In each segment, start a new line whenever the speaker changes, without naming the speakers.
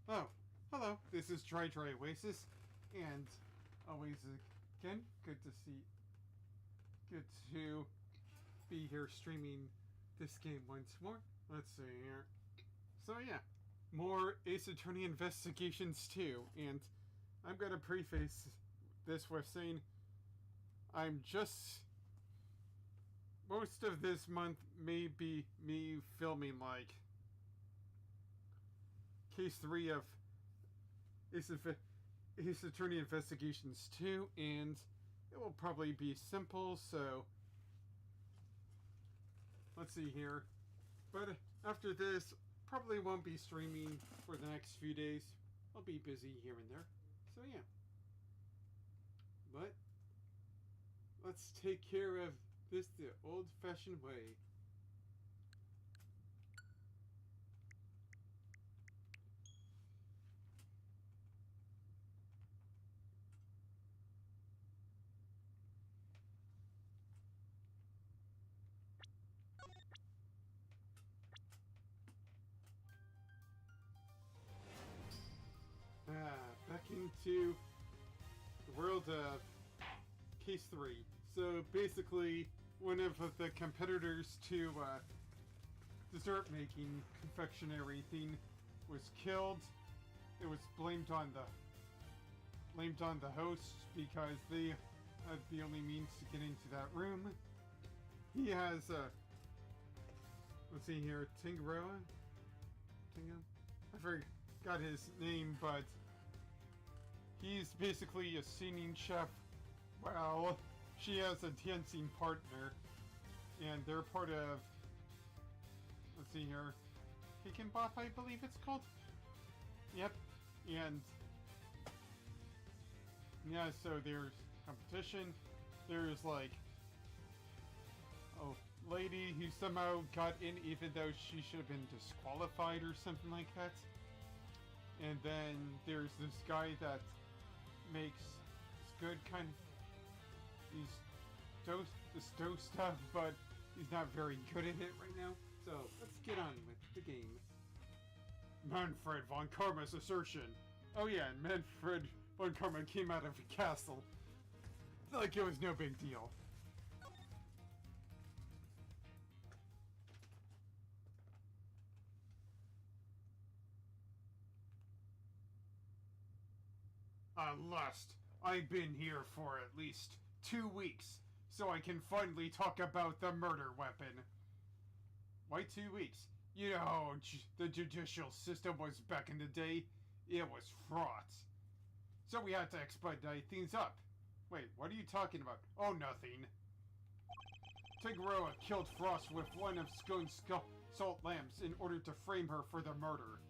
Oh, hello. This is Dry Oasis, and always again, good to be here streaming this game once more. Let's see here. So yeah, more Ace Attorney Investigations 2, and I'm gonna preface this with saying most of this month may be me filming like Case 3 of Ace Attorney Investigations 2, and it will probably be simple, so let's see here. But after this, probably won't be streaming for the next few days. I'll be busy here and there, so yeah. But let's take care of this the old-fashioned way. Back into the world of Case 3. So basically, one of the competitors to dessert making confectionery thing was killed. It was blamed on the host because they had the only means to get into that room. He has let's see here, Tingaroa? I forgot his name, but he's basically a singing chef. Well, she has a dancing partner, and they're part of, let's see here, Kick Bop, I believe it's called? Yep, and yeah, so there's competition. There's like a lady who somehow got in even though she should have been disqualified or something like that. And then there's this guy that makes this good kind of this dough stuff, but he's not very good at it right now. So let's get on with the game. Manfred von Karma's assertion. Oh yeah, and Manfred von Karma came out of a castle like it was no big deal. At last, I've been here for at least 2 weeks, so I can finally talk about the murder weapon. Why 2 weeks? You know how the judicial system was back in the day? It was fraught. So we had to expedite things up. Wait, what are you talking about? Oh, nothing. Tigaroa killed Frost with one of Scone's salt lamps in order to frame her for the murder.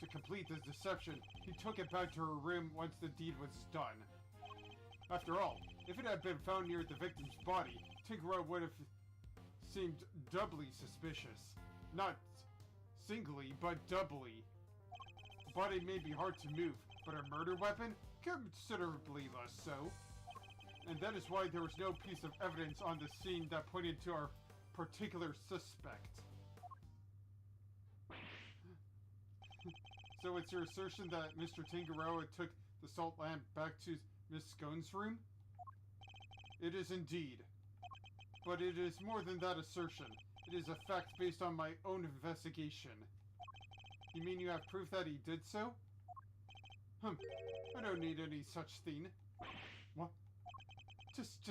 To complete this deception, he took it back to her room once the deed was done. After all, if it had been found near the victim's body, Tigaroa would have seemed doubly suspicious. Not singly, but doubly. The body may be hard to move, but a murder weapon? Considerably less so. And that is why there was no piece of evidence on the scene that pointed to our particular suspect. So it's your assertion that Mr. Tingaroa took the salt lamp back to Miss Scone's room? It is indeed. But it is more than that assertion. It is a fact based on my own investigation. You mean you have proof that he did so? I don't need any such thing. What? Just.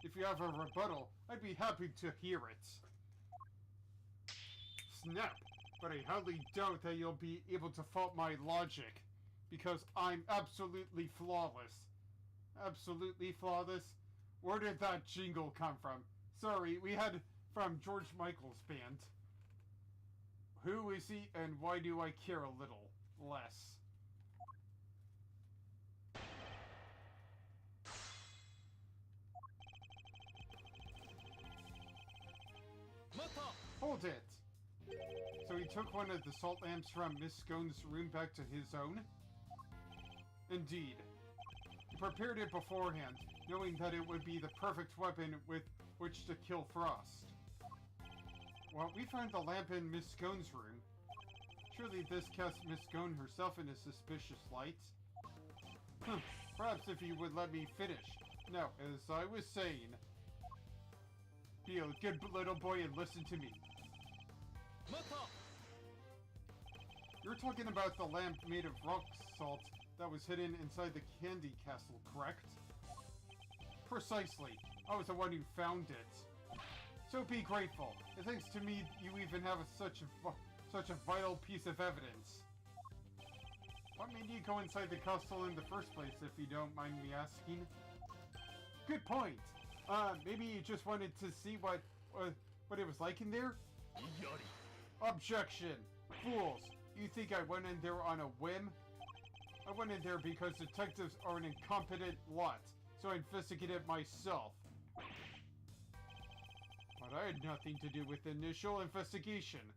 If you have a rebuttal, I'd be happy to hear it. Snap! But I hardly doubt that you'll be able to fault my logic, because I'm absolutely flawless. Absolutely flawless? Where did that jingle come from? Sorry, we had from George Michael's band. Who is he, and why do I care a little less? Hold it! So he took one of the salt lamps from Miss Scone's room back to his own? Indeed. He prepared it beforehand, knowing that it would be the perfect weapon with which to kill Frost. Well, we found the lamp in Miss Scone's room. Surely this casts Miss Scone herself in a suspicious light. Perhaps if you would let me finish. Now, as I was saying, be a good little boy and listen to me. You're talking about the lamp made of rock salt that was hidden inside the candy castle, correct? Precisely. I was the one who found it. So be grateful. And thanks to me, you even have such a vital piece of evidence. What made you go inside the castle in the first place, if you don't mind me asking? Good point. Maybe you just wanted to see what it was like in there? Objection! Fools! You think I went in there on a whim? I went in there because detectives are an incompetent lot, so I investigated myself. But I had nothing to do with the initial investigation.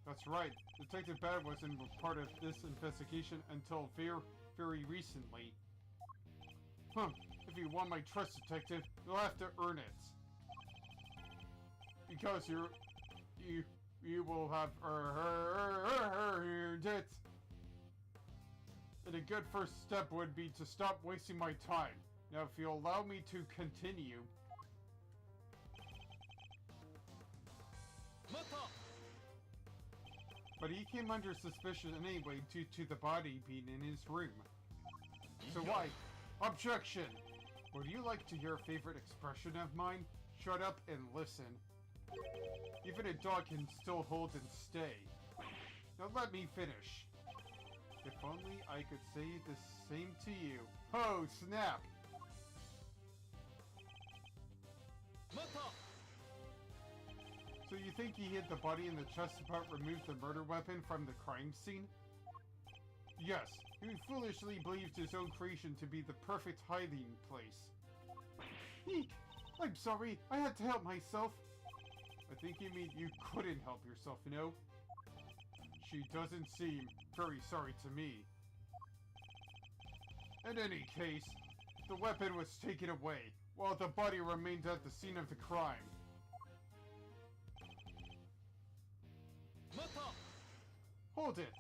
That's right. Detective Bad wasn't part of this investigation until very recently. If you want my trust, Detective, you'll have to earn it. Because you will have earned it. And a good first step would be to stop wasting my time. Now, if you'll allow me to continue... But he came under suspicion anyway due to the body being in his room. So why? Objection! Would you like to hear a favorite expression of mine? Shut up and listen. Even a dog can still hold and stay. Now let me finish. If only I could say the same to you. Oh, snap! So you think he hid the body in the chest but removed the murder weapon from the crime scene? Yes, he foolishly believed his own creation to be the perfect hiding place. Eek! I'm sorry, I had to help myself. I think you mean you couldn't help yourself, you know? She doesn't seem very sorry to me. In any case, the weapon was taken away, while the body remained at the scene of the crime. Hold it!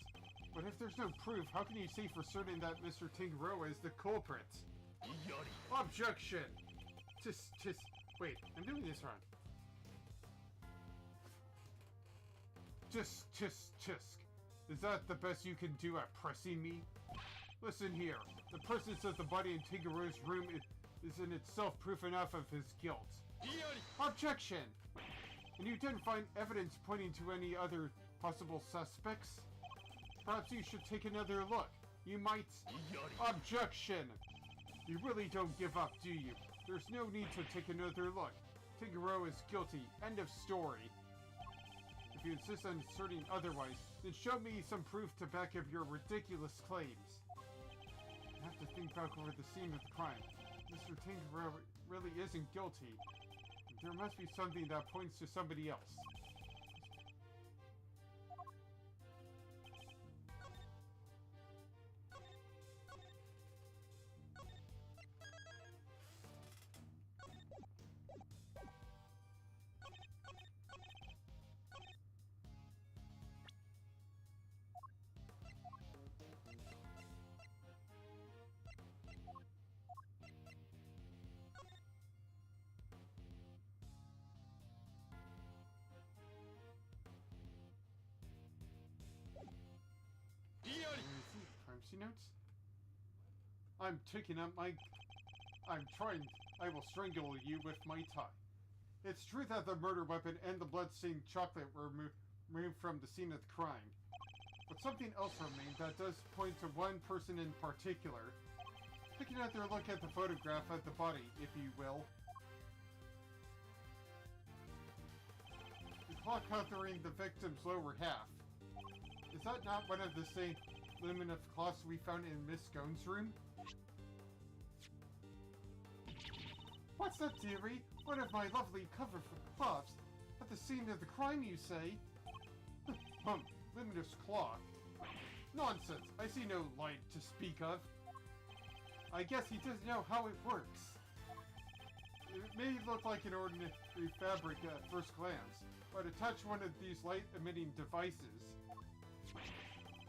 But if there's no proof, how can you say for certain that Mr. Tingaro is the culprit? Objection! Wait, I'm doing this wrong. Tisk. Is that the best you can do at pressing me? Listen here. The presence of the body in Tingaro's room is in itself proof enough of his guilt. Objection! And you didn't find evidence pointing to any other possible suspects? Perhaps you should take another look. You might... Objection! You really don't give up, do you? There's no need to take another look. Tingaro is guilty. End of story. If you insist on asserting otherwise, then show me some proof to back up your ridiculous claims. I have to think back over the scene of the crime. Mr. Tingaro really isn't guilty. There must be something that points to somebody else. Privacy notes? I'm taking up my... I will strangle you with my tongue. It's true that the murder weapon and the blood-stained chocolate were removed from the scene of the crime. But something else remained that does point to one person in particular. Take another look at the photograph of the body, if you will. The claw covering the victim's lower half. Is that not one of the same luminous cloths we found in Miss Scone's room? What's that, dearie? One of my lovely cover cloths. At the scene of the crime, you say? Luminous cloth. Nonsense! I see no light to speak of. I guess he doesn't know how it works. It may look like an ordinary fabric at first glance, but attach one of these light-emitting devices,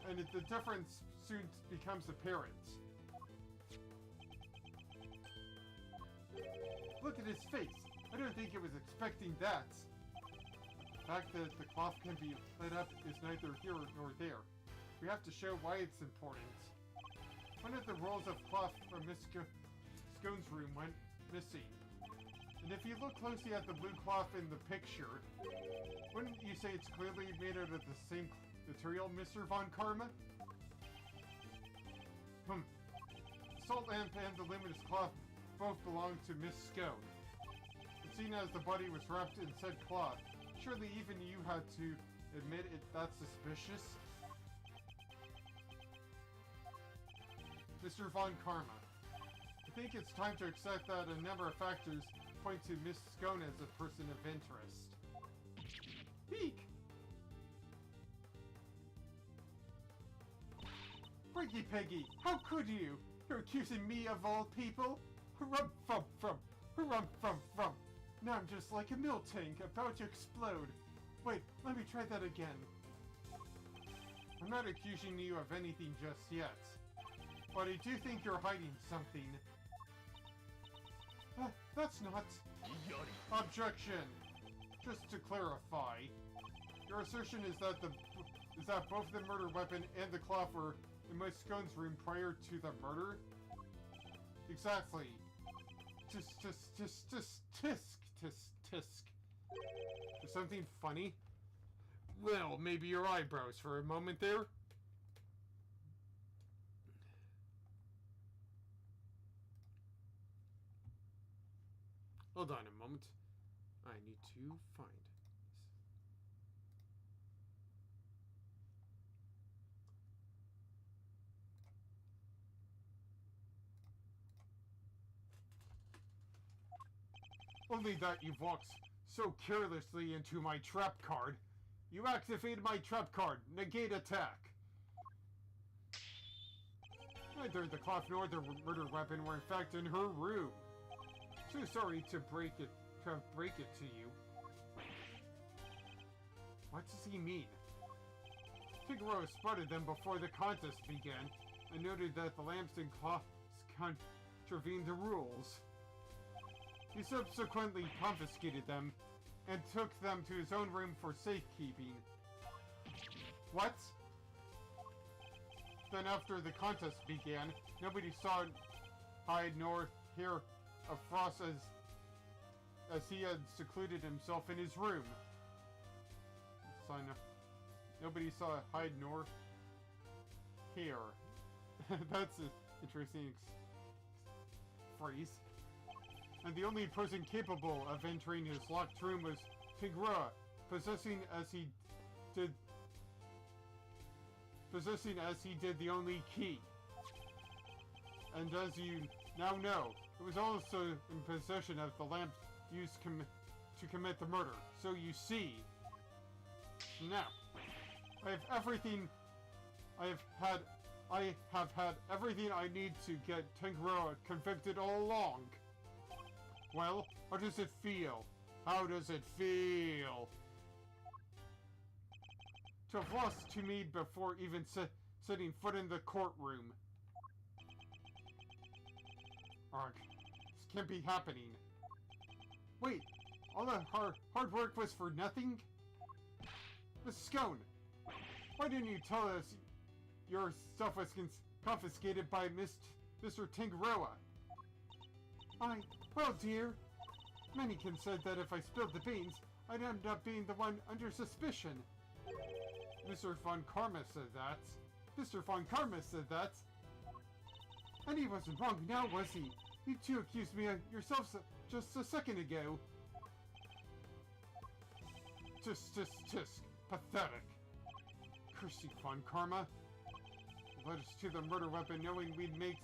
and the difference soon becomes apparent. Look at his face. I don't think it was expecting that. The fact that the cloth can be lit up is neither here nor there. We have to show why it's important. One of the rolls of cloth from Miss Scone's room went missing. And if you look closely at the blue cloth in the picture, wouldn't you say it's clearly made out of the same material, Mr. Von Karma? The salt lamp and the luminous cloth both belong to Miss Scone. And seeing as the body was wrapped in said cloth, surely even you had to admit it that's suspicious? Mr. Von Karma, I think it's time to accept that a number of factors point to Miss Scone as a person of interest. Eek! Frankie Peggy, how could you? You're accusing me of all people? Hurrum-fum-fum! Hurrum-fum-fum! Now I'm just like a milk tank about to explode. Wait, let me try that again. I'm not accusing you of anything just yet, but I do think you're hiding something. That's not... Objection! Just to clarify, your assertion is that both the murder weapon and the cloth were in Miss Scone's room prior to the murder? Exactly. Tisk. Is something funny? Well, maybe your eyebrows for a moment there. Hold on a moment. I need to find this. Only that you walked so carelessly into my trap card. You activated my trap card. Negate attack. Neither the cloth nor the murder weapon were in fact in her room. So sorry to break it to you. What does he mean? Figaro spotted them before the contest began and noted that the lamps and cloths contravened the rules. He subsequently confiscated them and took them to his own room for safekeeping. What? Then after the contest began, nobody saw hide nor hear of Frost as he had secluded himself in his room. Nobody saw hide nor hear. That's an interesting phrase. And the only person capable of entering his locked room was Tigra, possessing as he did the only key. And as you now know, it was also in possession of the lamp used to commit the murder. So you see, now I have had everything I need to get Tigra convicted all along. Well, how does it feel? How does it feel? To have lost to me before even setting foot in the courtroom. Arg, this can't be happening. Wait, all that hard work was for nothing? Miss Scone, why didn't you tell us your stuff was confiscated by Mr. Tingaroa? Well, dear, Mannequin said that if I spilled the beans, I'd end up being the one under suspicion. Mr. Von Karma said that. Mr. Von Karma said that. And he wasn't wrong now, was he? You two accused me of yourselves just a second ago. Tisk. Pathetic. Curse you, Von Karma. Led us to the murder weapon knowing we'd make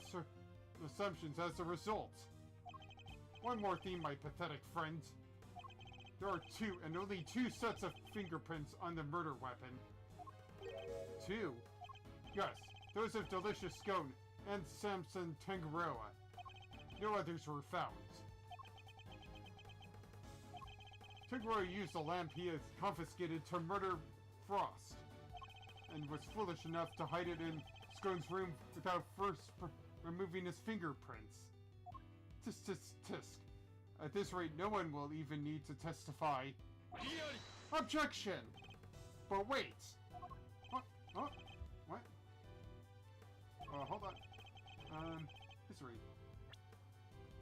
assumptions as a result. One more thing, my pathetic friend. There are two, and only two sets of fingerprints on the murder weapon. Two? Yes, those of Delicious Scone and Samson Tangaroa. No others were found. Tenguro used the lamp he had confiscated to murder Frost, and was foolish enough to hide it in Scone's room without first removing his fingerprints. Tisk, tisk, tisk. At this rate, no one will even need to testify. Objection! But wait! What? Oh, what? Hold on. History.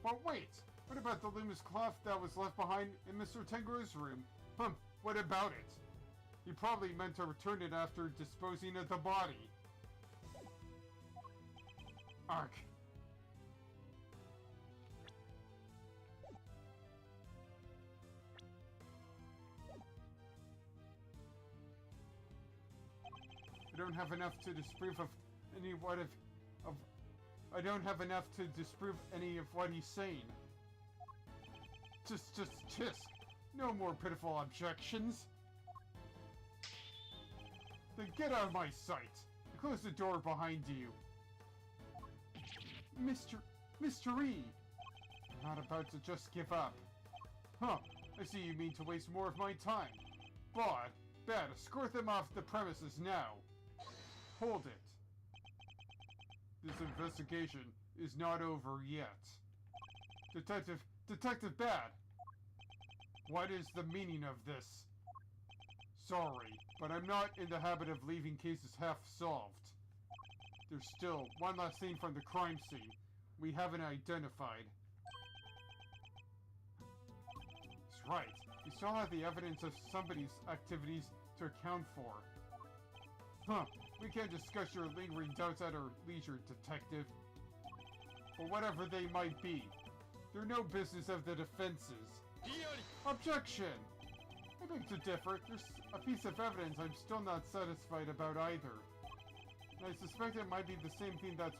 But wait! What about the luminous cloth that was left behind in Mr. Tenguro's room? What about it? He probably meant to return it after disposing of the body. Ark. I don't have enough to disprove of any I don't have enough to disprove any of what he's saying. Just tisk. No more pitiful objections. Then get out of my sight. Close the door behind you. Mr. E! I'm not about to just give up. Huh, I see you mean to waste more of my time. But, bad, escort them off the premises now. Hold it. This investigation is not over yet. Detective Bad! What is the meaning of this? Sorry, but I'm not in the habit of leaving cases half solved. There's still one last thing from the crime scene we haven't identified. That's right. We still have the evidence of somebody's activities to account for. Huh. We can't discuss your lingering doubts at our leisure, Detective. But whatever they might be, they're no business of the defense's. Objection! I beg to differ. There's a piece of evidence I'm still not satisfied about either. And I suspect it might be the same thing that's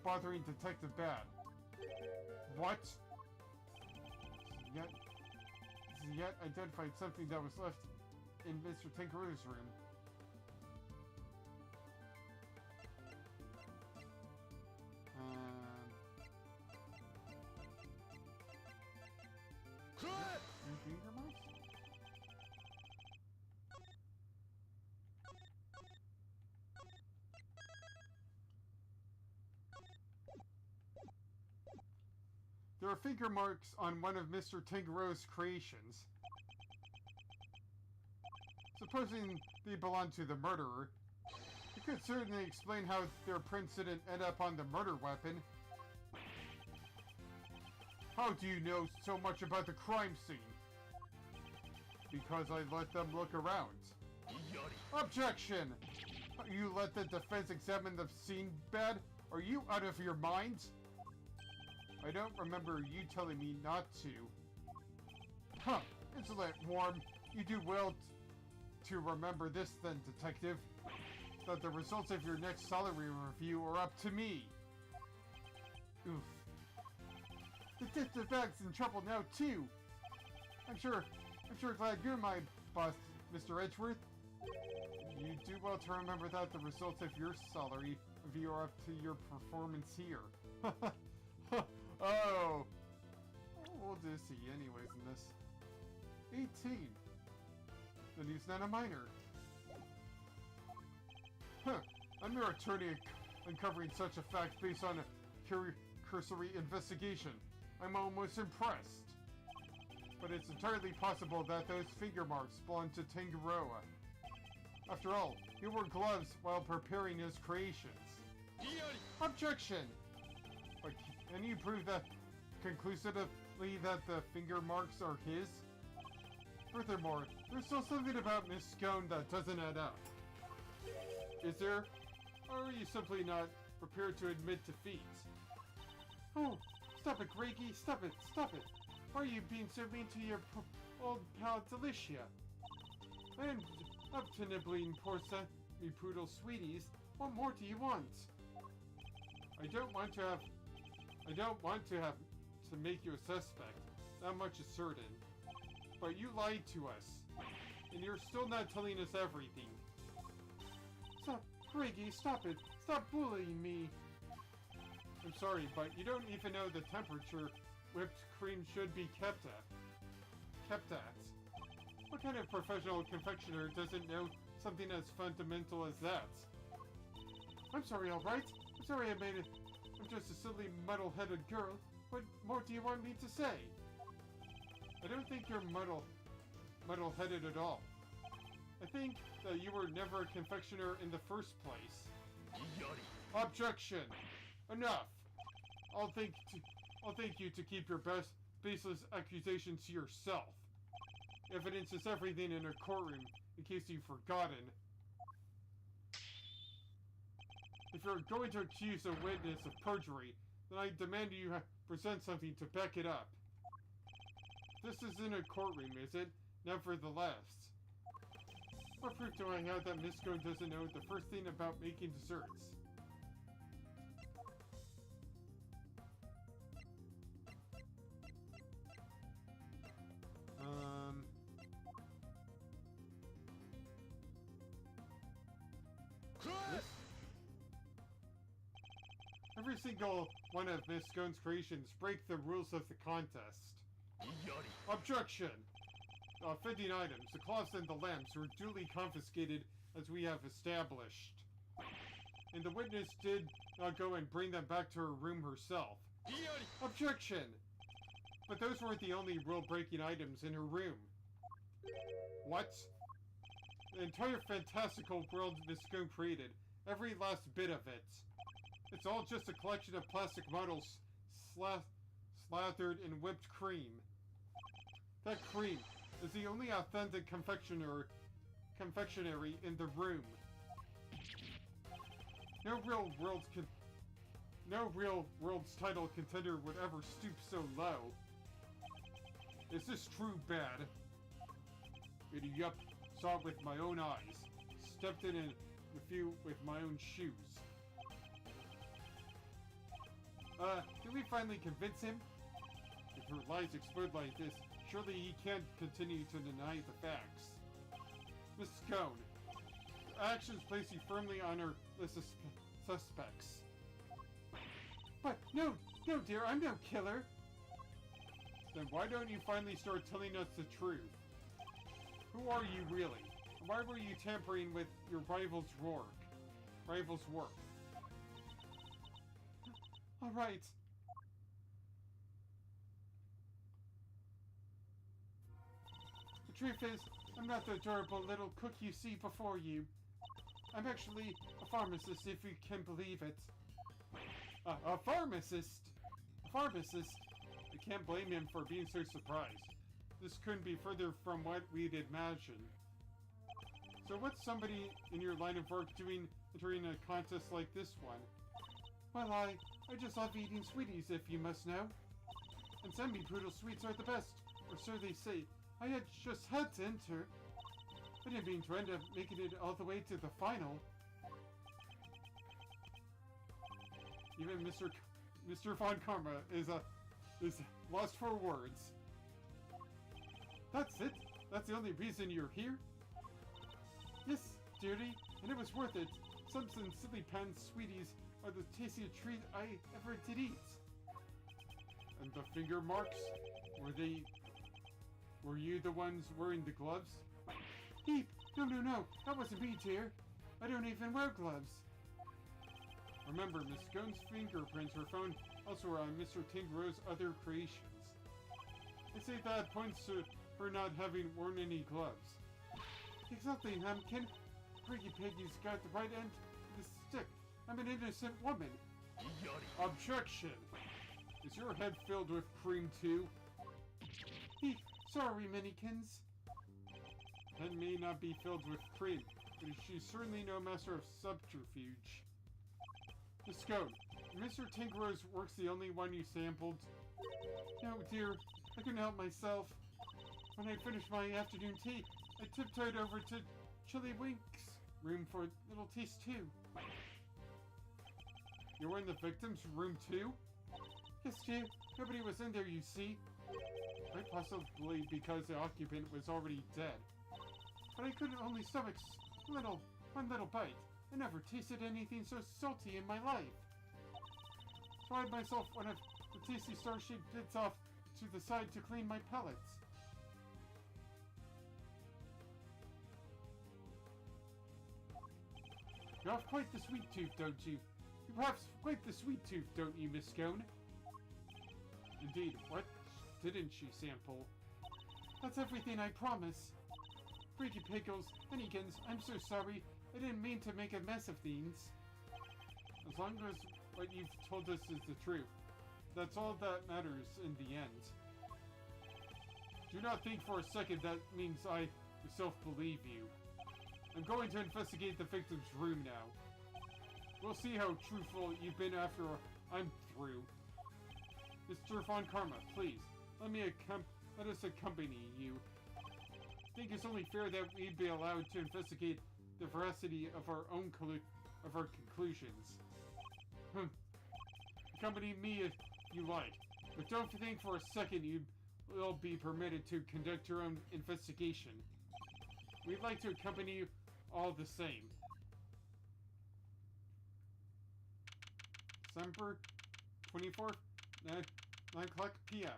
bothering Detective Bad. What? Yet identified something that was left in Mr. Tenguro's room. Finger marks? There are finger marks on one of Mr. Tenguro's creations. Supposing they belong to the murderer, it could certainly explain how their prints didn't end up on the murder weapon. How do you know so much about the crime scene? Because I let them look around. Objection! You let the defense examine the scene, Bad? Are you out of your mind? I don't remember you telling me not to. Huh, insolent worm. You do well to remember this then, Detective. That the results of your next salary review are up to me. Oof. Detective Bag's in trouble now too. I'm sure glad you're my boss, Mr. Edgeworth. You do well to remember that the results of your salary review are up to your performance here. Oh, how old is he anyways in this? 18. Then he's not a minor. Huh, a mere attorney uncovering such a fact based on a cursory investigation. I'm almost impressed. But it's entirely possible that those finger marks belong to Tenguro. After all, he wore gloves while preparing his creations. Objection! But can you prove that conclusively that the finger marks are his? Furthermore, there's still something about Miss Scone that doesn't add up. Is there? Or are you simply not prepared to admit defeat? Oh, stop it, Greggy! Stop it! Stop it! Why are you being so mean to your old pal Delicia? I am up to nibbling, Porsa, me poodle sweeties. What more do you want? I don't want to have to make you a suspect. That much is certain. But you lied to us. And you're still not telling us everything. Stop, Greggy, stop it. Stop bullying me. I'm sorry, but you don't even know the temperature whipped cream should be kept at. kept at. What kind of professional confectioner doesn't know something as fundamental as that? I'm sorry, alright? I'm sorry I made it. I'm just a silly, muddle-headed girl. What more do you want me to say? I don't think you're muddle-headed at all. I think that you were never a confectioner in the first place. Objection! Enough! I'll thank you to keep your baseless accusations to yourself. Evidence is everything in a courtroom, in case you've forgotten. If you're going to accuse a witness of perjury, then I demand you present something to back it up. This isn't a courtroom, is it? Nevertheless. What proof do I have that Miss Scone doesn't know the first thing about making desserts? Every single one of Miss Scone's creations break the rules of the contest. Objection! The offending items, the cloths and the lamps, were duly confiscated as we have established. And the witness did not go and bring them back to her room herself. Objection! But those weren't the only rule-breaking items in her room. What? The entire fantastical world Miss Scone created, every last bit of it. It's all just a collection of plastic models slathered in whipped cream. That cream is the only authentic confectionery in the room. No real world's title contender would ever stoop so low. Is this true, bad? Yup, saw it with my own eyes. Stepped in it with my own shoes. Did we finally convince him? If her lies explode like this, surely he can't continue to deny the facts. Miss Scone, her actions place you firmly on her list of suspects. But, no, dear, I'm no killer. Then why don't you finally start telling us the truth? Who are you really? Why were you tampering with your rival's work? Alright. The truth is, I'm not the adorable little cook you see before you. I'm actually a pharmacist, if you can believe it. A pharmacist? A pharmacist? I can't blame him for being so surprised. This couldn't be further from what we'd imagined. So what's somebody in your line of work doing entering a contest like this one? Well, I just love eating sweeties, if you must know. And semi-poodle sweets are the best, or so they say. I just had to enter. I didn't mean to end up making it all the way to the final. Even Mr. Von Karma is lost for words. That's it? That's the only reason you're here? Yes, dearie, and it was worth it. Some silly pan sweeties are the tastiest treat I ever did eat. And the finger marks? Were you the ones wearing the gloves? Heap! No, that wasn't me, dear. I don't even wear gloves. Remember, Miss Scone's fingerprints were found elsewhere on Mr. Tingro's other creations. They say that points to her not having worn any gloves. Exactly, Hamkin. Piggy Piggy's got the right end of the stick. I'm an innocent woman. Objection! Is your head filled with cream too? Sorry, Minikins. Head may not be filled with cream, but she's certainly no master of subterfuge. Miss Scone, Mr. Tingro's work's the only one you sampled? No, dear, I couldn't help myself. When I finished my afternoon tea, I tiptoed over to Chili Wink's room for a little taste too. You were in the victim's room too? Yes, dear. Nobody was in there, you see. Quite possibly because the occupant was already dead. But I couldn't only stomach one little bite. I never tasted anything so salty in my life. So I had myself one of the tasty star-shaped bits off to the side to clean my palates. You have quite the sweet tooth, don't you? You have quite the sweet tooth, don't you, Miss Cone? Indeed, what didn't she sample? That's everything, I promise. Freaky Pickles, Honeykins, I'm so sorry. I didn't mean to make a mess of things. As long as what you've told us is the truth, that's all that matters in the end. Do not think for a second that means I myself believe you. I'm going to investigate the victim's room now. We'll see how truthful you've been after I'm through. Mr. Von Karma, please, let us accompany you. I think it's only fair that we be allowed to investigate the veracity of our own conclusions. Accompany me if you like, but don't think for a second you will be permitted to conduct your own investigation. We'd like to accompany you all the same. December 24th, 9 o'clock p.m.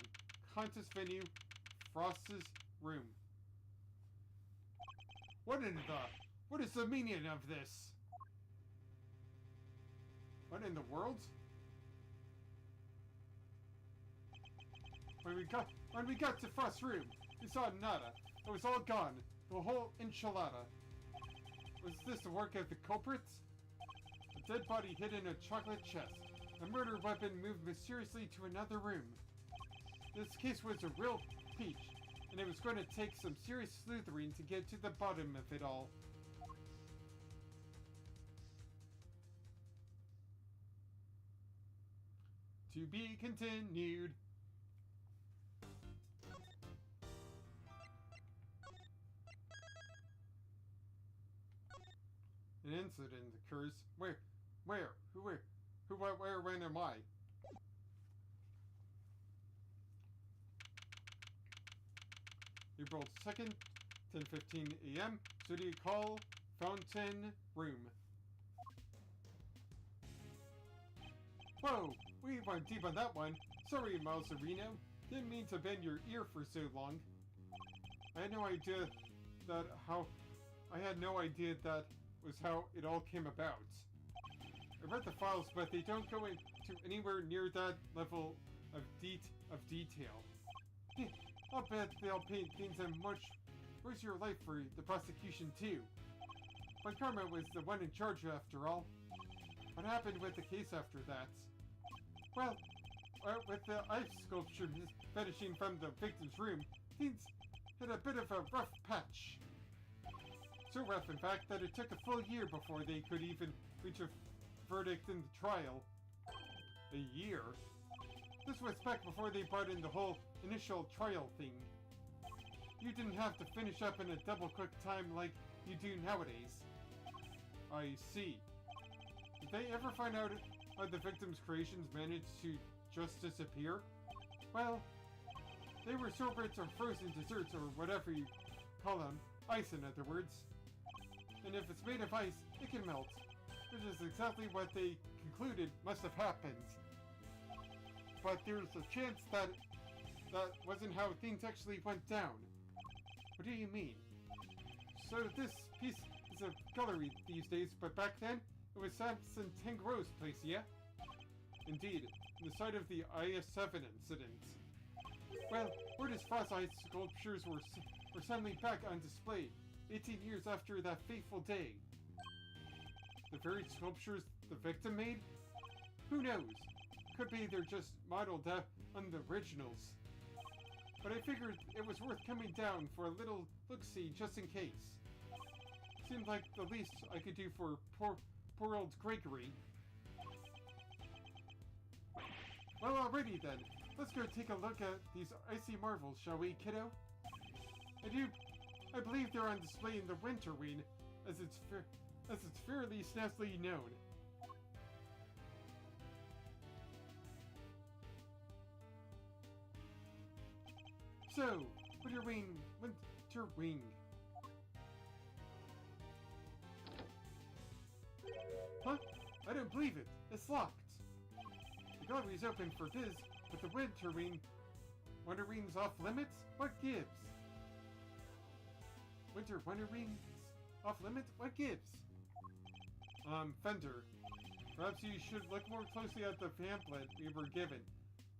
Contest venue, Frost's room. What is the meaning of this? What in the world? When we got to Frost's room, we saw nada. It was all gone. The whole enchilada. Was this the work of the culprits? A dead body hid in a chocolate chest. A murder weapon moved mysteriously to another room. This case was a real peach, and it was going to take some serious sleuthering to get to the bottom of it all. To be continued. An incident occurs. Where? Who, when am I? April 2nd, 10:15 a.m. City Hall, Fountain Room. Whoa! We went deep on that one. Sorry, Mauserino. Didn't mean to bend your ear for so long. I had no idea that was how it all came about. I read the files, but they don't go into anywhere near that level of detail. I'll bet they'll paint things in much worsier light for the prosecution too. But Karma was the one in charge after all. What happened with the case after that? Well, with the ice sculpture vanishing from the victim's room, things hit a bit of a rough patch. So rough, in fact, that it took a full year before they could even reach a verdict in the trial. A year? This was back before they brought in the whole initial trial thing. You didn't have to finish up in a double-quick time like you do nowadays. I see. Did they ever find out how the victim's creations managed to just disappear? Well, they were sorbets or frozen desserts or whatever you call them. Ice, in other words. And if it's made of ice, it can melt. Which is exactly what they concluded must have happened. But there's a chance that wasn't how things actually went down. What do you mean? So this piece is a gallery these days, but back then, it was Samson Tangro's place, yeah? Indeed, on the site of the IS-7 incident. Well, word is Frost's ice sculptures were suddenly back on display, 18 years after that fateful day. The very sculptures the victim made? Who knows? Could be they're just modeled on the originals. But I figured it was worth coming down for a little look-see just in case. Seemed like the least I could do for poor old Gregory. Well, alrighty then. Let's go take a look at these icy marvels, shall we, kiddo? I believe they're on display in the Winter Wing, as it's fairly snappily known. So, Winter Wing. Huh? I don't believe it. It's locked. The gallery's open for biz, but the Winter Wing's off limits? What gives? Winter Wing's off limits? What gives? Fender, perhaps you should look more closely at the pamphlet we were given.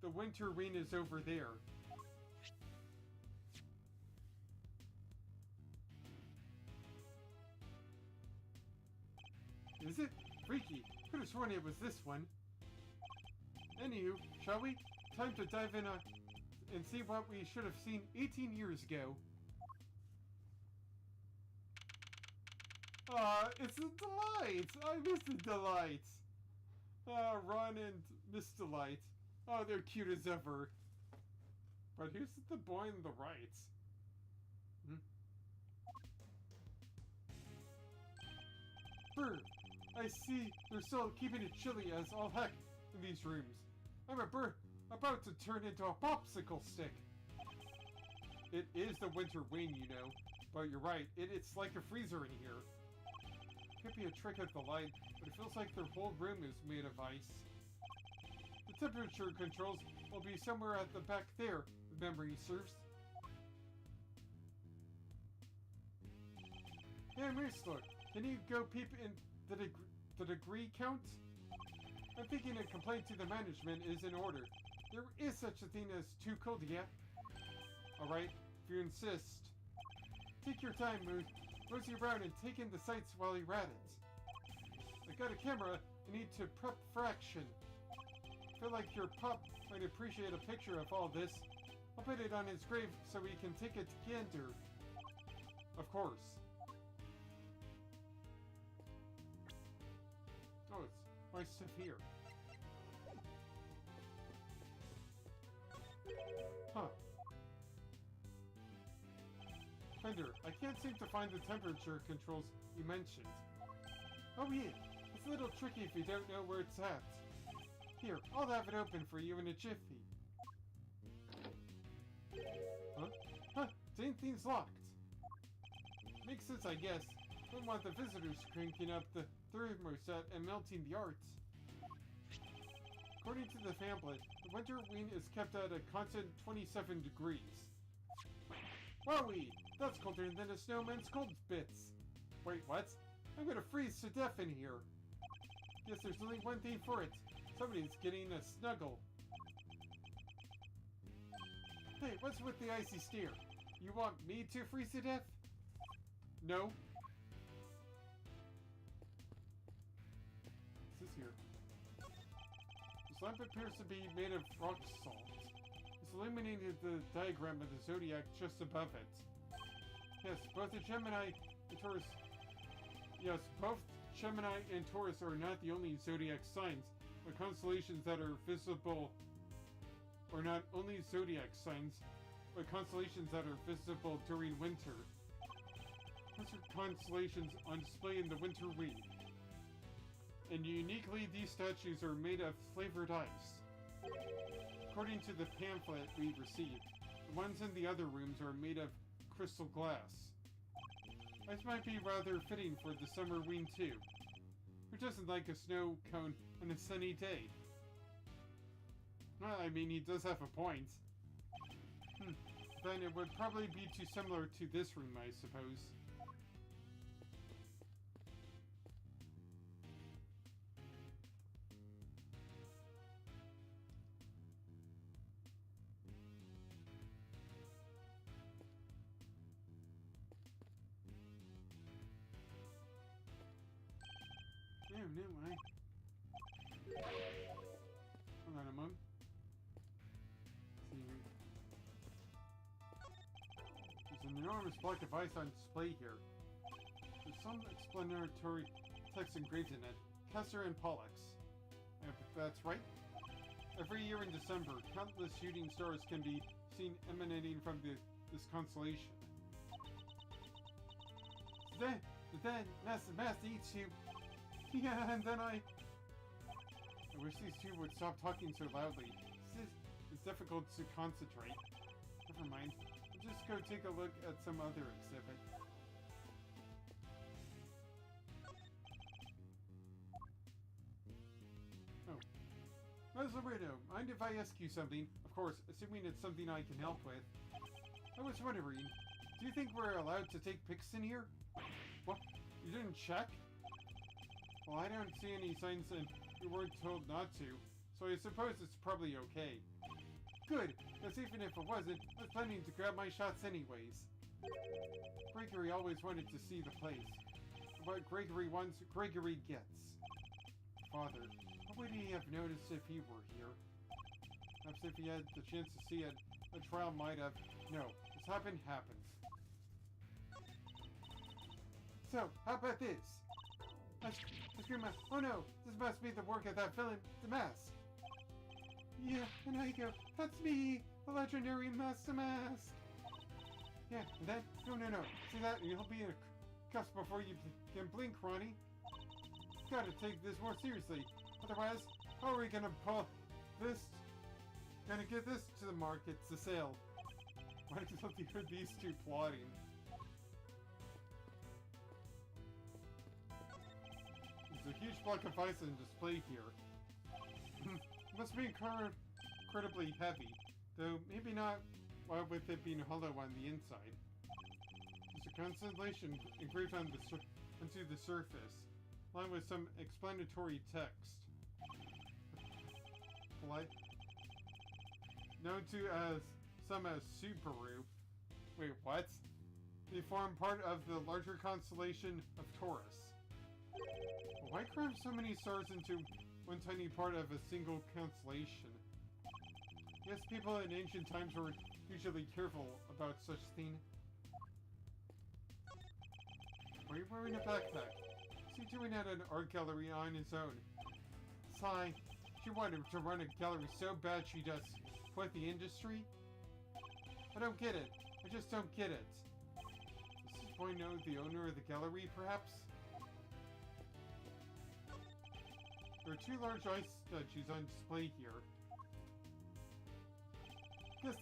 The winter rain is over there. Is it? Freaky. Could have sworn it was this one. Anywho, shall we? Time to dive in and see what we should have seen 18 years ago. It's the Delights! I miss the Delights! Ron and Miss Delight. Oh, they're cute as ever. But who's the boy on the right? Brr! I see they're still keeping it chilly as all heck in these rooms. I'm about to turn into a popsicle stick. It is the winter rain, you know. But you're right, it's like a freezer in here. Could be a trick of the light, but it feels like their whole room is made of ice. The temperature controls will be somewhere at the back there, if memory serves. Hey, Mister, can you go peep in the degree count? I'm thinking a complaint to the management is in order. There is such a thing as too cold yet. Alright, if you insist. Take your time, Moon. Mosey around and take in the sights while you're at it. I got a camera. I need to prep for action. Feel like your pup might appreciate a picture of all this. I'll put it on his grave so we can take a gander. Of course. Oh, it's my stuff here. Huh. Fender, I can't seem to find the temperature controls you mentioned. Oh yeah, it's a little tricky if you don't know where it's at. Here, I'll have it open for you in a jiffy. Huh? Same thing's locked. Makes sense, I guess. Don't want the visitors cranking up the thermostat and melting the arts. According to the pamphlet, the winter wind is kept at a constant 27 degrees. Wowee! That's colder than a snowman's cold bits. Wait, what? I'm gonna freeze to death in here. Guess there's only one thing for it. Somebody's getting a snuggle. Hey, what's with the icy stare? You want me to freeze to death? No. What's this here? This lamp appears to be made of rock salt. It's illuminated the diagram of the zodiac just above it. Yes, both Gemini and Taurus are not the only zodiac signs, but constellations that are visible, or not only zodiac signs, but constellations that are visible during winter. Those are constellations on display in the winter week. And uniquely, these statues are made of flavored ice. According to the pamphlet we received, the ones in the other rooms are made of crystal glass. Ice might be rather fitting for the summer wind too. Who doesn't like a snow cone on a sunny day? Well, I mean, he does have a point. Then it would probably be too similar to this room, I suppose. No, I... Hold on a moment. There's an enormous block of ice on display here. There's some explanatory text engraved in it. Kessler and Pollux. If that's right. Every year in December, countless shooting stars can be seen emanating from this constellation. Then, Master eats you. Yeah, and then I wish these two would stop talking so loudly. It's difficult to concentrate. Never mind. I'll just go take a look at some other exhibit. Oh. Mazzarino, mind if I ask you something? Of course, assuming it's something I can help with. I was wondering, do you think we're allowed to take pics in here? What? You didn't check? Well, I don't see any signs that we weren't told not to, so I suppose it's probably okay. Good, because even if it wasn't, I was planning to grab my shots anyways. Gregory always wanted to see the place. What Gregory wants, Gregory gets. Father, how would he have noticed if he were here? Perhaps if he had the chance to see it, a trial might have. No, what's happened happens. So, how about this? I scream out, oh no, this must be the work of that villain, the Mask. Yeah, and I go, that's me, the legendary Master Mask. Yeah, and then, no, see that? You'll be in cuffs before you can blink, Ronnie. Gotta take this more seriously. Otherwise, how are we gonna pull this? Gonna get this to the market to sell. Why don't you hear these two plotting? There's a huge block of ice on display here. Must be incredibly heavy, though maybe not with it being hollow on the inside. There's a constellation engraved onto the surface, along with some explanatory text. Known to as some as Subaru. Wait, what? They form part of the larger constellation of Taurus. Why cram so many stars into one tiny part of a single constellation? Yes, people in ancient times were usually careful about such thing. Why are you wearing a backpack? What's he doing at an art gallery on his own? Sigh. She wanted to run a gallery so bad she does quit the industry? I don't get it. I just don't get it. Does this boy know the owner of the gallery, perhaps? There are two large ice statues on display here. Guess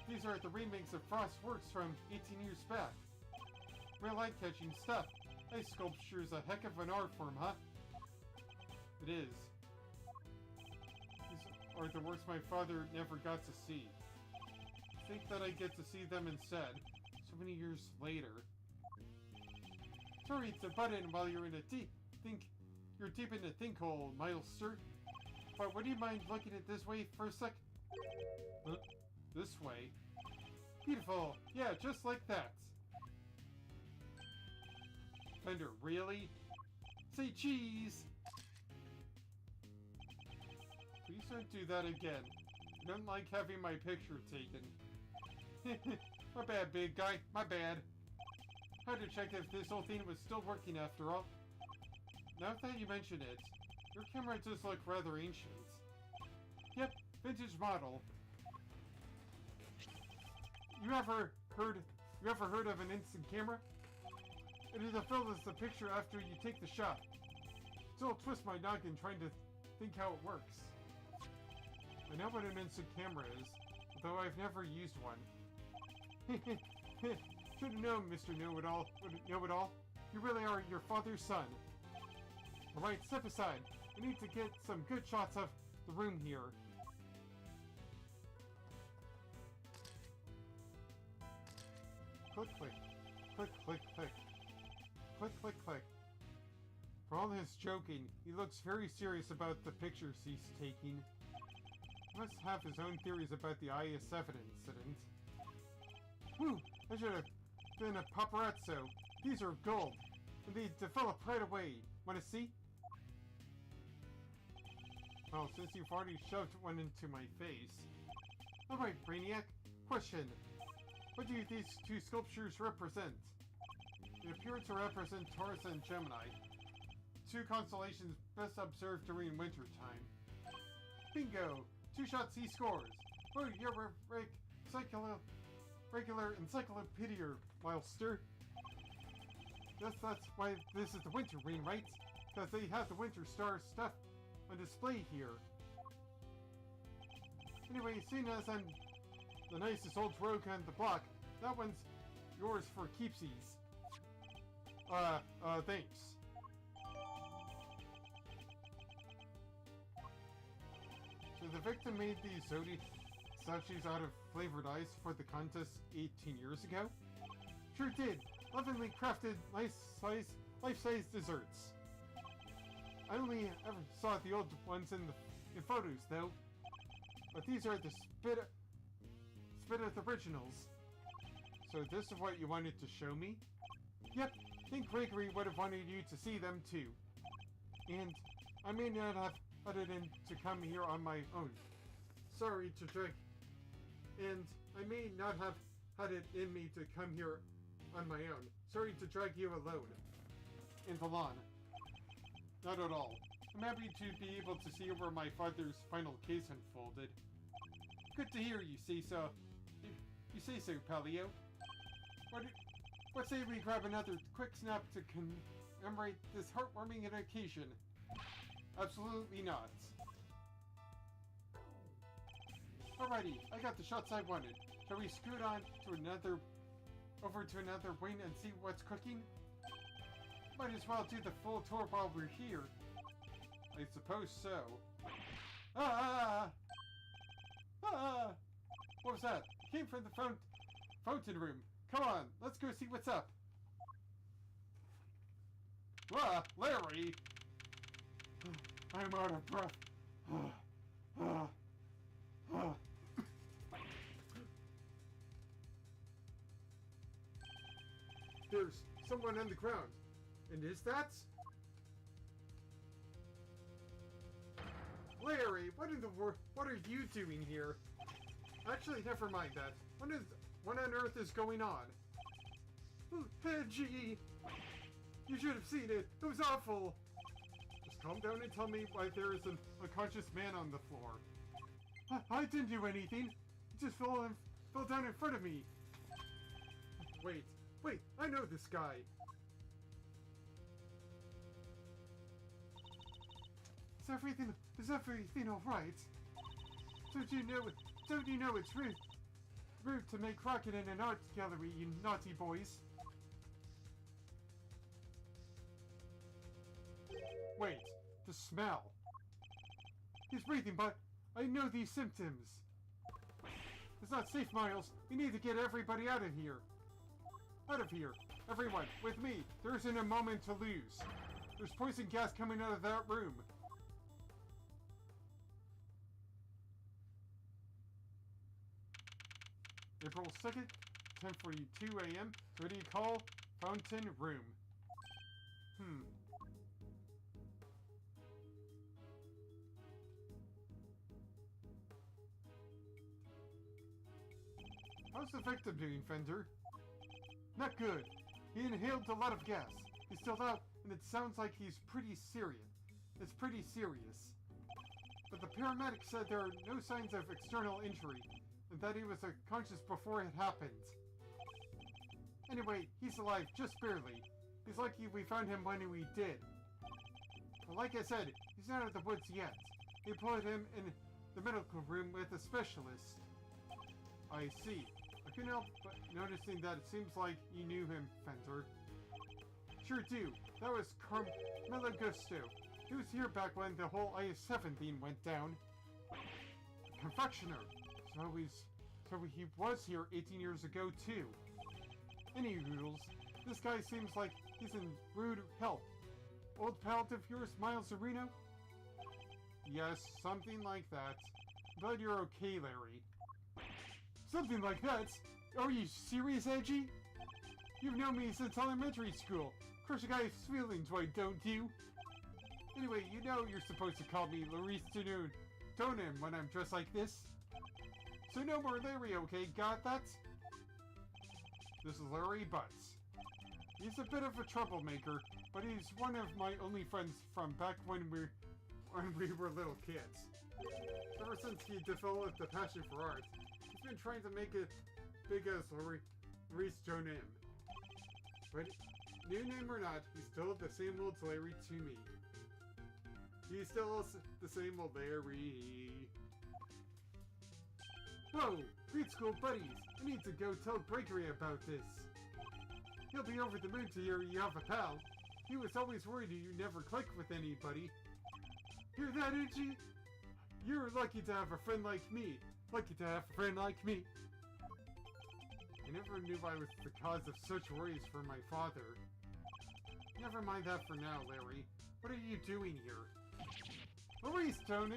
these are the remakes of Frost's works from 18 years back. Real eye-catching stuff. Ice sculpture's a heck of an art form, huh? It is. These are the works my father never got to see. I think that I get to see them instead, so many years later. Sorry to butt in while you're in a deep in the think hole, Milester. But would you mind looking at this way for a sec? Huh? This way? Beautiful! Yeah, just like that! Fender, really? Say cheese! Please don't do that again. I don't like having my picture taken. My bad, big guy. My bad. Had to check if this whole thing was still working after all. Now that you mention it, your camera does look rather ancient. Yep, vintage model. You ever heard of an instant camera? It is a film as the picture after you take the shot. Still twist my noggin trying to think how it works. I know what an instant camera is, though I've never used one. Should have known, Mr. Know-It-All. Know-It-All. You really are your father's son. Alright, step aside. I need to get some good shots of the room here. Click, click. Click, click, click. Click, click, click. For all his joking, he looks very serious about the pictures he's taking. He must have his own theories about the IS-7 incident. Whew! I should have been a paparazzo. These are gold. And they develop right away. Wanna see? Well, since you've already shoved one into my face. Alright, Brainiac. Question. What do these two sculptures represent? They appear to represent Taurus and Gemini. Two constellations best observed during winter time. Bingo! 2 shots he scores. Oh, you're regular encyclopedia, Milester. Yes, that's why this is the winter ring, right? Because they have the winter star stuff on display here. Anyway, seeing as I'm the nicest old rogue on the block, that one's yours for keepsies. Thanks. So the victim made these Zodi statues out of flavored ice for the contest 18 years ago? Sure did. Lovingly crafted, life-size desserts. I only ever saw the old ones in photos, though. But these are the spit-of originals. So this is what you wanted to show me? Yep, I think Gregory would have wanted you to see them too. And I may not have had it in to come here on my own. Sorry to drag... And I may not have had it in me to come here on my own. Sorry to drag you alone. In the lawn. Not at all. I'm happy to be able to see where my father's final case unfolded. Good to hear you say so. You say so, Palio. What say we grab another quick snap to commemorate this heartwarming occasion? Absolutely not. Alrighty, I got the shots I wanted. Shall we scoot on to over to another wing and see what's cooking? Might as well do the full tour while we're here. I suppose so. Ah! Ah! What was that? It came from the fountain room. Come on, let's go see what's up. Ah, Larry! I'm out of breath. There's someone on the ground. And is that? Larry, what in the world? What are you doing here? Actually, never mind that. What on earth is going on? Gee, you should have seen it. It was awful. Just calm down and tell me why there is an unconscious man on the floor. I didn't do anything. He just fell down in front of me. Wait, I know this guy. Is everything all right? Don't you know it's rude to make rocket in an art gallery, you naughty boys? Wait, the smell. He's breathing, but I know these symptoms. It's not safe, Miles. We need to get everybody out of here. Out of here. Everyone, with me. There isn't a moment to lose. There's poison gas coming out of that room. April 2nd, 10:42 a.m. So what do you call fountain room? How's the victim doing, Fender? Not good. He inhaled a lot of gas. He's still out, and it sounds like he's pretty serious. It's pretty serious. But the paramedic said there are no signs of external injury, and that he was conscious before it happened. Anyway, he's alive, just barely. He's lucky we found him when we did. But like I said, he's not out of the woods yet. They put him in the medical room with a specialist. I see. I couldn't help but noticing that it seems like you knew him, Fender. Sure do. That was Carmelo Gusto. He was here back when the whole IS-7 thing went down. Confectioner. So he was here 18 years ago, too. Any rules, this guy seems like he's in rude health. Old pal of yours, Miles Areno? Yes, something like that. Glad you're okay, Larry. Something like that? Are you serious, Edgy? You've known me since elementary school. Crush a guy's feelings, why don't you? Anyway, you know you're supposed to call me Larry Stanoon, don't him, when I'm dressed like this? So no more Larry, okay? Got that? This is Larry Butts. He's a bit of a troublemaker, but he's one of my only friends from back when we were little kids. Ever since he developed a passion for art, he's been trying to make it big as Larry Stanoon. But new name or not, he's still the same old Larry to me. He's still the same old Larry. Whoa! Grade school buddies! I need to go tell Gregory about this. He'll be over the moon to hear you have a pal. He was always worried you never click with anybody. Hear that, Itchy? You're lucky to have a friend like me. Lucky to have a friend like me. I never knew I was the cause of such worries for my father. Never mind that for now, Larry. What are you doing here? Louise, Tony!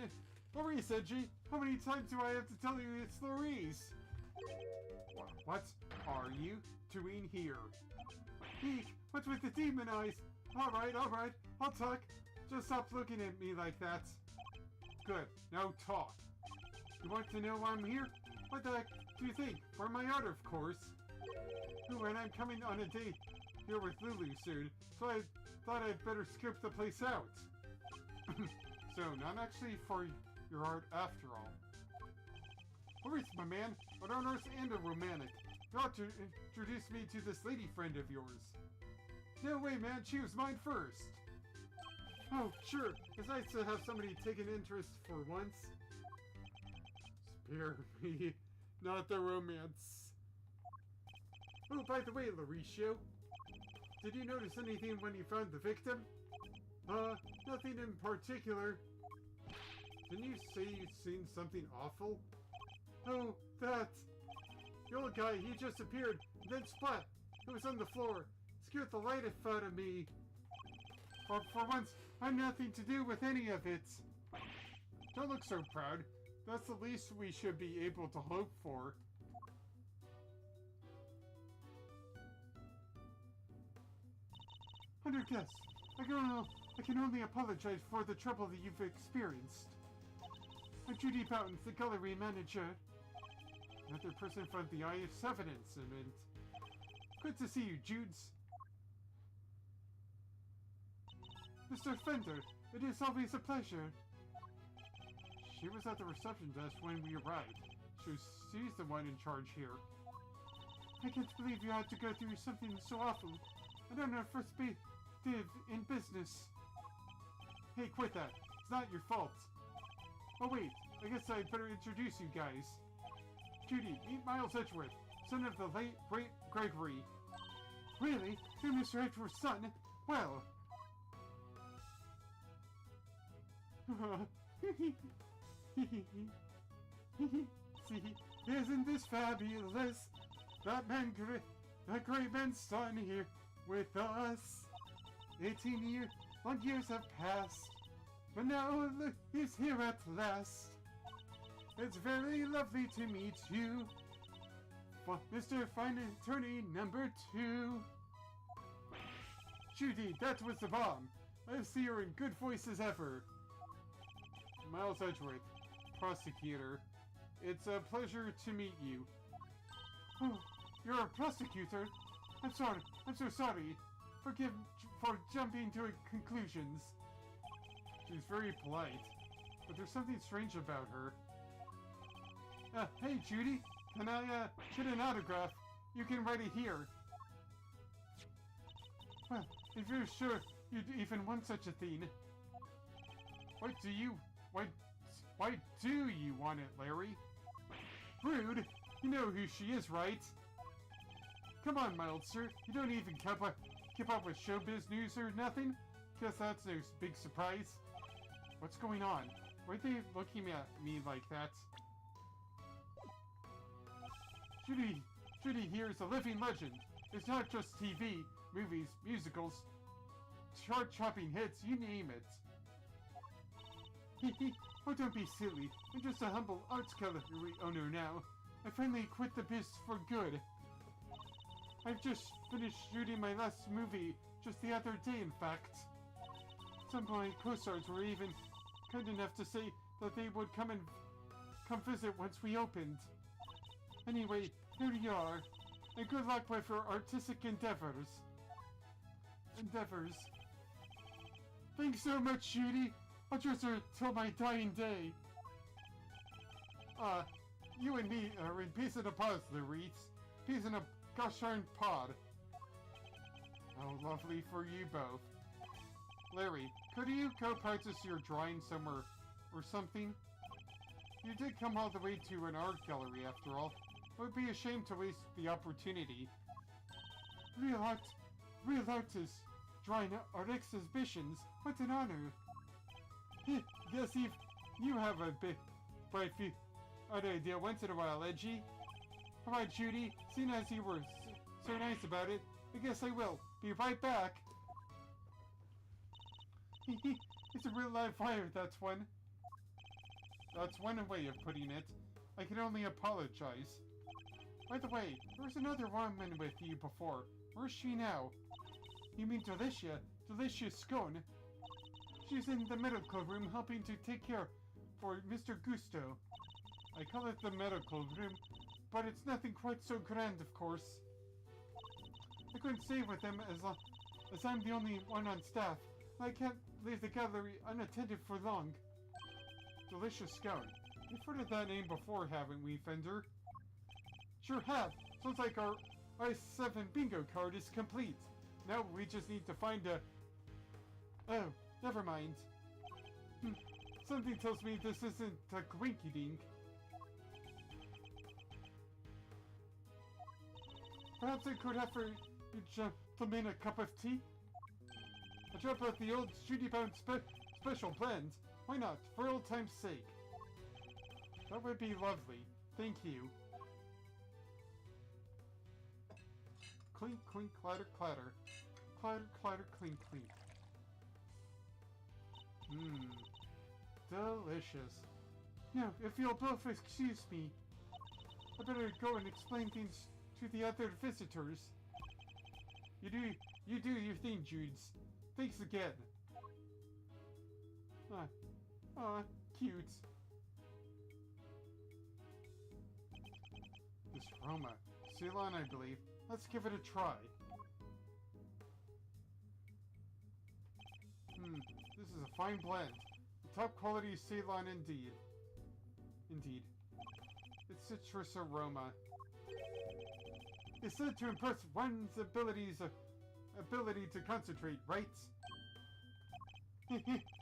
Louise, Edgy! How many times do I have to tell you it's Louise? What are you doing here? Eek! What's with the demon eyes? Alright, I'll talk. Just stop looking at me like that. Good, now talk. You want to know why I'm here? What the heck do you think? For my art, of course. Ooh, and I'm coming on a date here with Lulu soon, so I thought I'd better scope the place out. So, not actually for your art after all. Maurice, my man, a nurse and a romantic. You ought to introduce me to this lady friend of yours. No way, man, she was mine first. Oh, sure, it's nice to have somebody take an interest for once. Spare me, not the romance. Oh, by the way, Lauricio, did you notice anything when you found the victim? Nothing in particular. Didn't you say you'd seen something awful? Oh, that. The old guy, he just appeared, and then splat. It was on the floor. Scared the life out of me. For once, I'm nothing to do with any of it. Don't look so proud. That's the least we should be able to hope for. Under guess, I can only apologize for the trouble that you've experienced. I'm Judy Boughton, the gallery manager. Another person from the Eye of Evidence, and good to see you, Judes. Mr. Fender, it is always a pleasure. She was at the reception desk when we arrived. She's the one in charge here. I can't believe you had to go through something so awful. I don't know perspective in business. Hey, quit that. It's not your fault. Oh wait, I guess I'd better introduce you guys. Judy, meet Miles Edgeworth, son of the late, great Gregory. Really? You're Mr. Edgeworth's son? Well... See, isn't this fabulous? That great man's son here with us. 18 long years have passed, but now look, he's here at last. It's very lovely to meet you, Mr. Fine Attorney number 2. Judy, that was the bomb. I see you're in good voice as ever. Miles Edgeworth, Prosecutor. It's a pleasure to meet you. Oh, you're a prosecutor? I'm so sorry. Forgive for jumping to conclusions. She's very polite, but there's something strange about her. Hey Judy, can I get an autograph? You can write it here. Well, if you're sure you'd even want such a thing. Why do you want it, Larry? Rude! You know who she is, right? Come on, Mildster. You don't even keep up with showbiz news or nothing? Guess that's no big surprise. What's going on? Why are they looking at me like that? Judy here is a living legend. It's not just TV, movies, musicals, chart-chopping hits, you name it. Oh, don't be silly. I'm just a humble arts gallery owner now. I finally quit the biz for good. I've just finished shooting my last movie just the other day, in fact. Some of my co-stars were even kind enough to say that they would come visit once we opened. Anyway, here you are. And good luck with your artistic endeavors. Thanks so much, Judy. I'll trust her till my dying day. You and me are in peace in a pod, Louise. Peace in a gosh darn pod. How lovely for you both. Larry, could you go practice your drawing somewhere or something? You did come all the way to an art gallery after all. It would be a shame to waste the opportunity. Real artists drawing art exhibitions. What an honor. Guess if you have a bit bright idea once in a while, Edgy. Alright, Judy, seeing as you were so nice about it, I guess I will. Be right back. It's a real live fire, that's one. That's one way of putting it. I can only apologize. By the way, there was another woman with you before. Where's she now? You mean Delicia? Delicia Scone? She's in the medical room helping to take care for Mr. Gusto. I call it the medical room, but it's nothing quite so grand, of course. I couldn't stay with him as I'm the only one on staff. I can't leave the gallery unattended for long. Delicious Scone. We've heard of that name before, haven't we, Fender? Sure have. Sounds like our I-7 bingo card is complete. Now we just need to find a... Oh, never mind. Something tells me this isn't a quinky-dink. Perhaps I could have for you gentlemen a cup of tea? A drop of the old Judy-bound special blend. Why not, for old time's sake? That would be lovely. Thank you. Clink, clink, clatter, clatter. Clatter, clatter, clink, clink. Delicious. Now, if you'll both excuse me, I better go and explain things to the other visitors. You do your thing, Judes. Thanks again. Cute. This Roma. Ceylon, I believe. Let's give it a try. This is a fine blend. Top quality Ceylon indeed. Indeed. Its citrus aroma. It's said to impress one's ability to concentrate, right?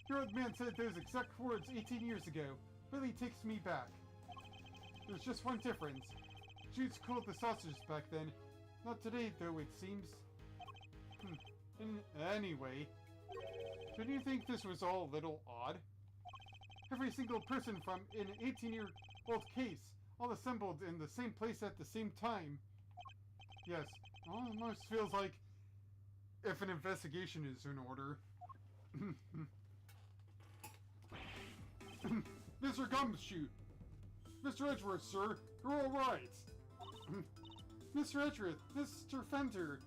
Your old man said those exact words 18 years ago. Really takes me back. There's just one difference. Judes cooled the sausages back then. Not today, though, it seems. Anyway, don't you think this was all a little odd? Every single person from an 18-year-old case, all assembled in the same place at the same time. Yes, almost feels like if an investigation is in order. Mr. Gumshoe! Mr. Edgeworth, sir! You're alright! Mr. Edgeworth, Mr. Fender!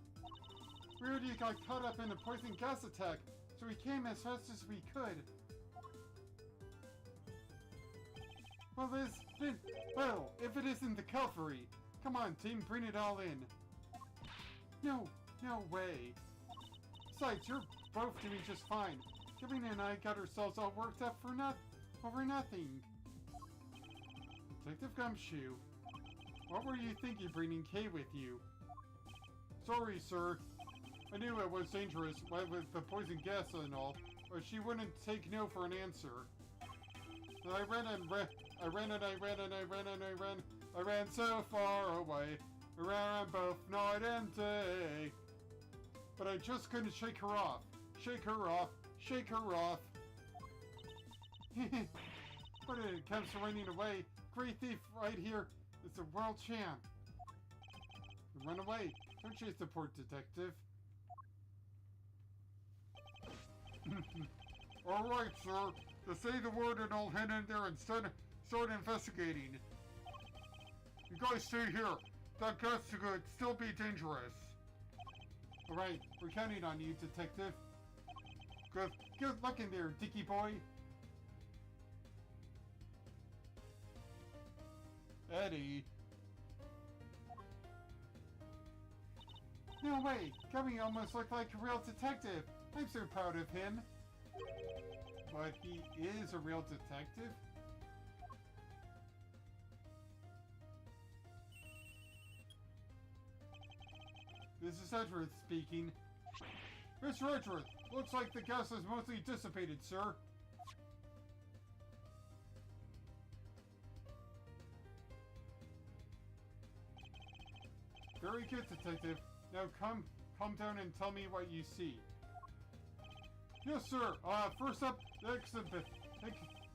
We already got caught up in a poison gas attack, so we came as fast as we could. Well, if it isn't the cavalry! Come on, team, bring it all in. No way. Besides, you're both doing just fine. Gillian and I got ourselves all worked up for over nothing. Detective Gumshoe, what were you thinking bringing Kay with you? Sorry, sir. I knew it was dangerous, what with the poison gas and all, but she wouldn't take no for an answer. So I ran so far away. I ran both night and day. But I just couldn't shake her off. Shake her off. Shake her off. But it comes to running away. Great thief right here. It's a world champ. Run away. Don't chase the poor detective. Alright, sir. Just say the word and I'll head in there and start investigating. You guys stay here. That gas could still be dangerous. Alright, we're counting on you, detective. Good luck in there, Dicky boy. Eddie. No way! Gummy almost looked like a real detective. I'm so proud of him. But he is a real detective? This is Edgeworth speaking. Mr. Edgeworth, looks like the gas is mostly dissipated, sir. Very good, detective. Now calm down and tell me what you see. Yes, sir. First up, the exhibit.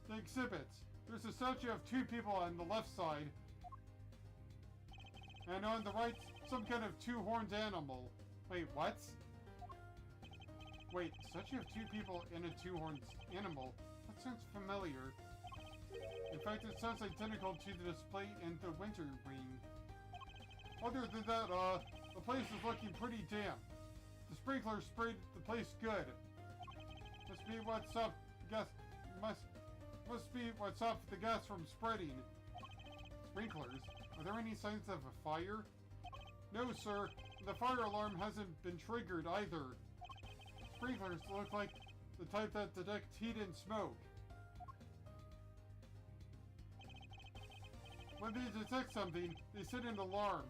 The exhibits. There's a statue of two people on the left side. And on the right, some kind of two-horned animal. Wait, what? Wait, statue of 2 people and a 2-horned animal? That sounds familiar. In fact, it sounds identical to the display in the winter wing. Other than that, the place is looking pretty damp. The sprinkler sprayed the place good. Must be what's up. Gas must be what's up the gas from spreading. Sprinklers? Are there any signs of a fire? No, sir. The fire alarm hasn't been triggered either. Sprinklers look like the type that detect heat and smoke. When they detect something, they send an alarm,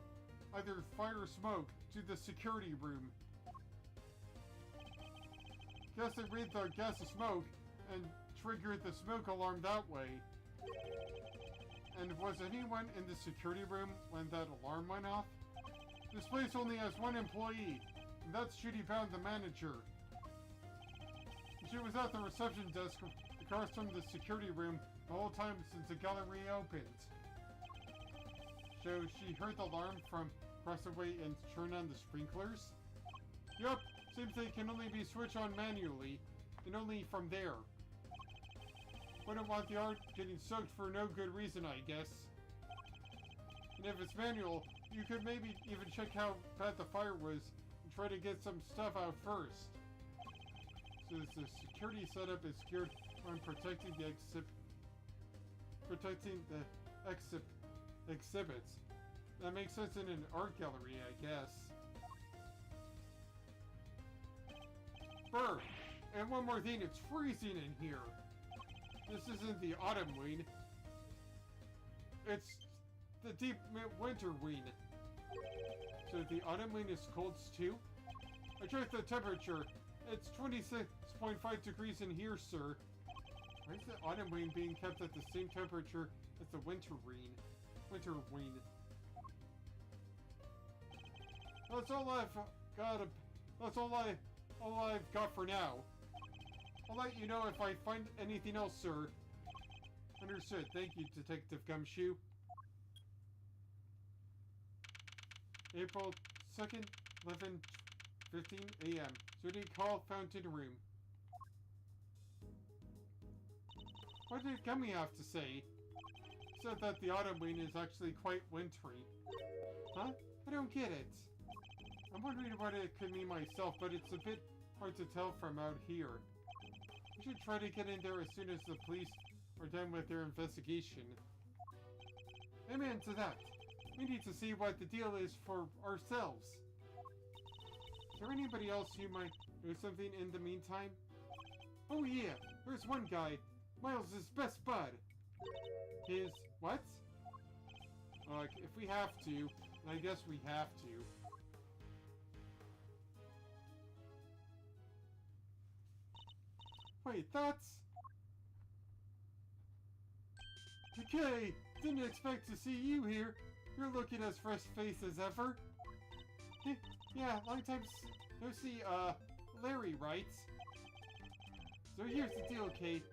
either fire or smoke, to the security room. Guess they read the gas of smoke and triggered the smoke alarm that way. And was anyone in the security room when that alarm went off? This place only has 1 employee, and that's Judy Pound, the manager. She was at the reception desk across from the security room the whole time since the gallery opened. So she heard the alarm from across the way and turned on the sprinklers? Yup, seems they can only be switched on manually, and only from there. Wouldn't want the art getting soaked for no good reason, I guess. And if it's manual, you could maybe even check how bad the fire was and try to get some stuff out first. So the security setup is geared on protecting the exhibits. That makes sense in an art gallery, I guess. Brr! And one more thing, it's freezing in here. This isn't the autumn wing. It's the deep winter wing. So the autumn wing is cold too? I checked the temperature. It's 26.5 degrees in here, sir. Why is the autumn wing being kept at the same temperature as the winter wing? That's all I've got. That's all I've got for now. I'll let you know if I find anything else, sir. Understood. Thank you, Detective Gumshoe. April 2nd, 11:15 a.m. Judy Call Fountain Room. What did Gummy have to say? He said that the autumn wing is actually quite wintry. Huh? I don't get it. I'm wondering what it could mean myself, but it's a bit hard to tell from out here. We should try to get in there as soon as the police are done with their investigation. Amen to that. We need to see what the deal is for ourselves. Is there anybody else who might know something in the meantime? Oh yeah, there's one guy. Miles' best bud. His what? If we have to, I guess we have to. Wait, that's... Okay, didn't expect to see you here. You're looking as fresh-faced as ever. Yeah, long time no see, Larry, right? So here's the deal, Kate.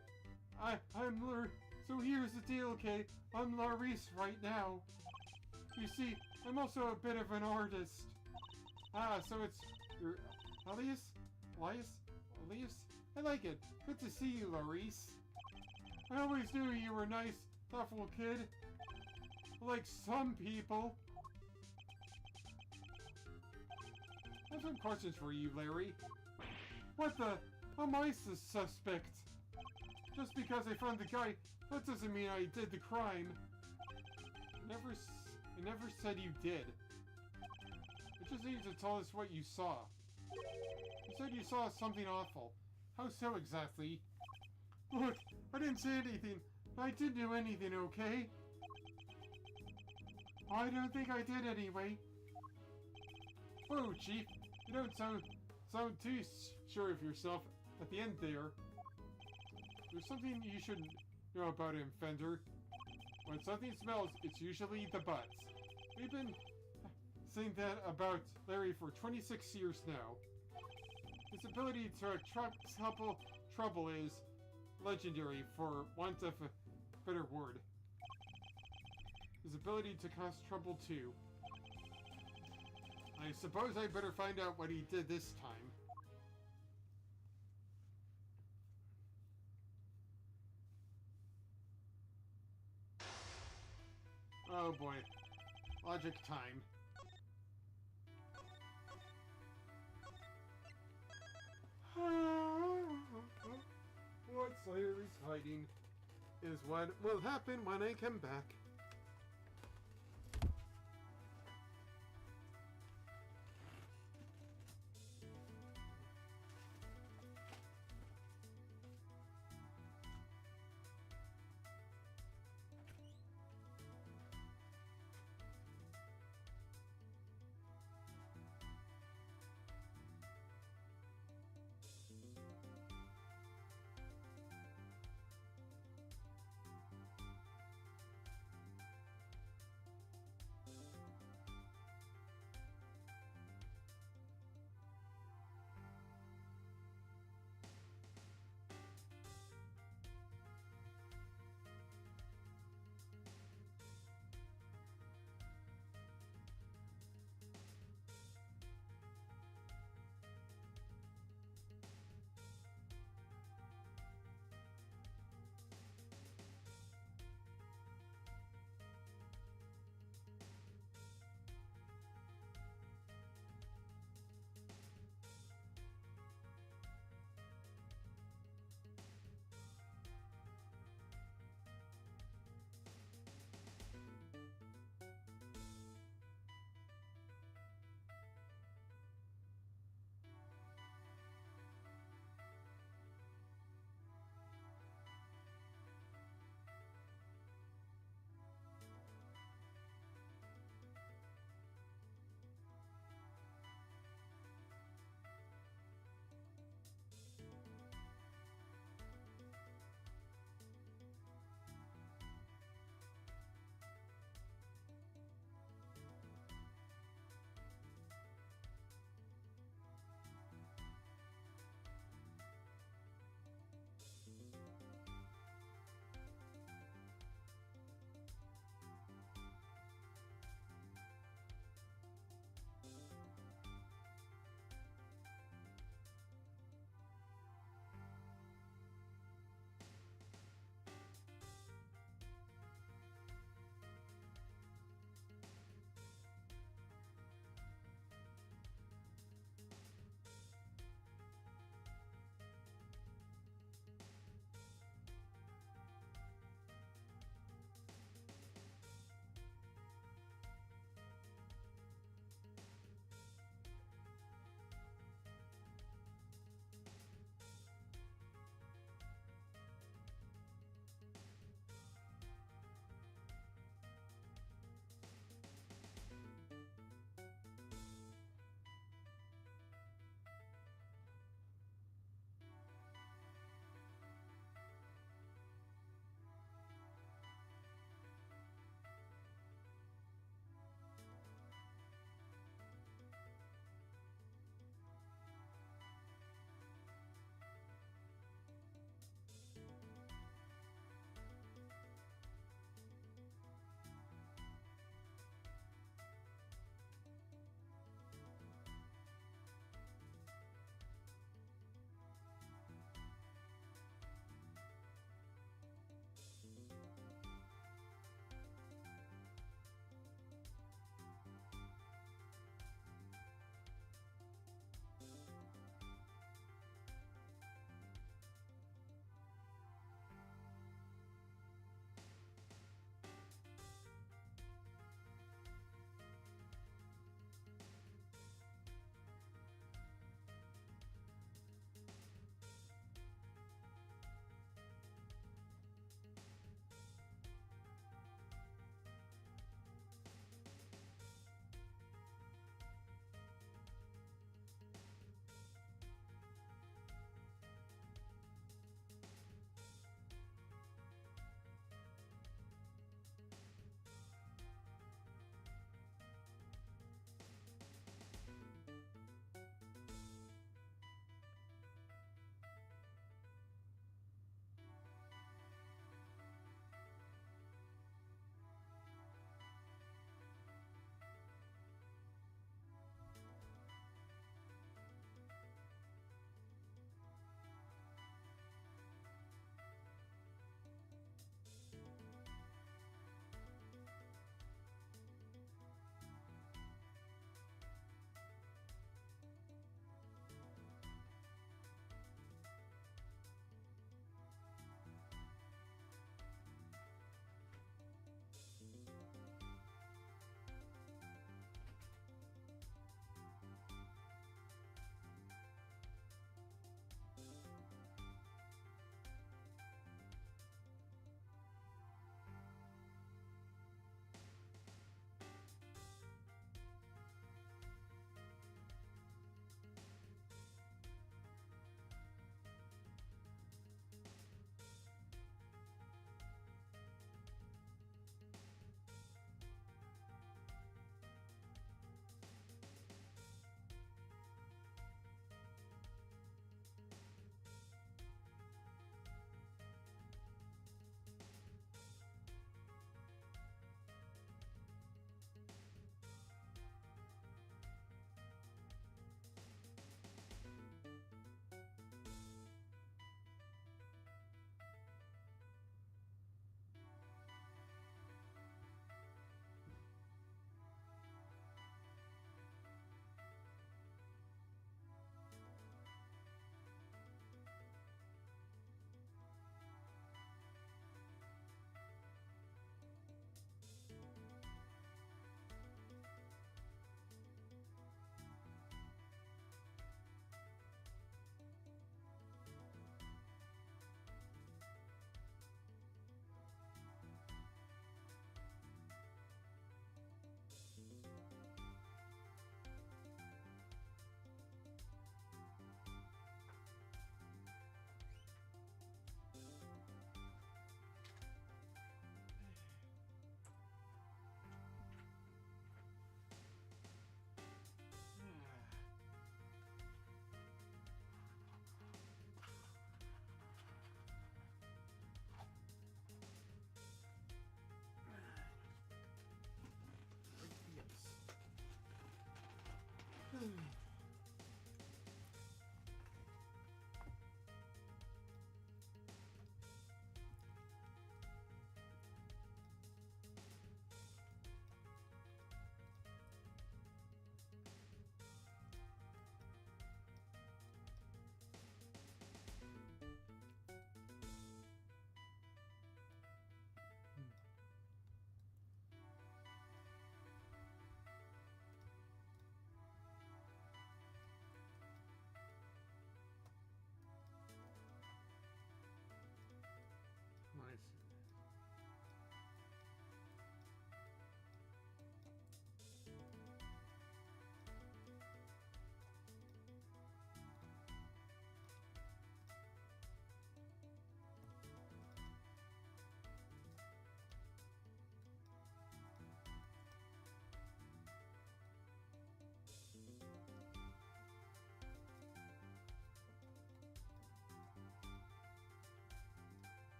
So here's the deal, Kate. I'm Laurice right now. You see, I'm also a bit of an artist. Ah, so it's your Elias? I like it. Good to see you, Laurice. I always knew you were a nice, thoughtful kid. Like some people. I have some questions for you, Larry. What the? How am I the suspect? Just because I found the guy, that doesn't mean I did the crime. I never said you did. I just need you to tell us what you saw. You said you saw something awful. How so exactly? Look, I didn't say anything. I didn't do anything, okay? I don't think I did anyway. Whoa, Chief. You don't sound too sure of yourself at the end there. There's something you should know about him, Fender. When something smells, it's usually the butts. We've been saying that about Larry for 26 years now. His ability to attract trouble is legendary, for want of a better word. His ability to cause trouble too. I suppose I better find out what he did this time. Oh boy. Logic time. What Slayer is hiding is what will happen when I come back.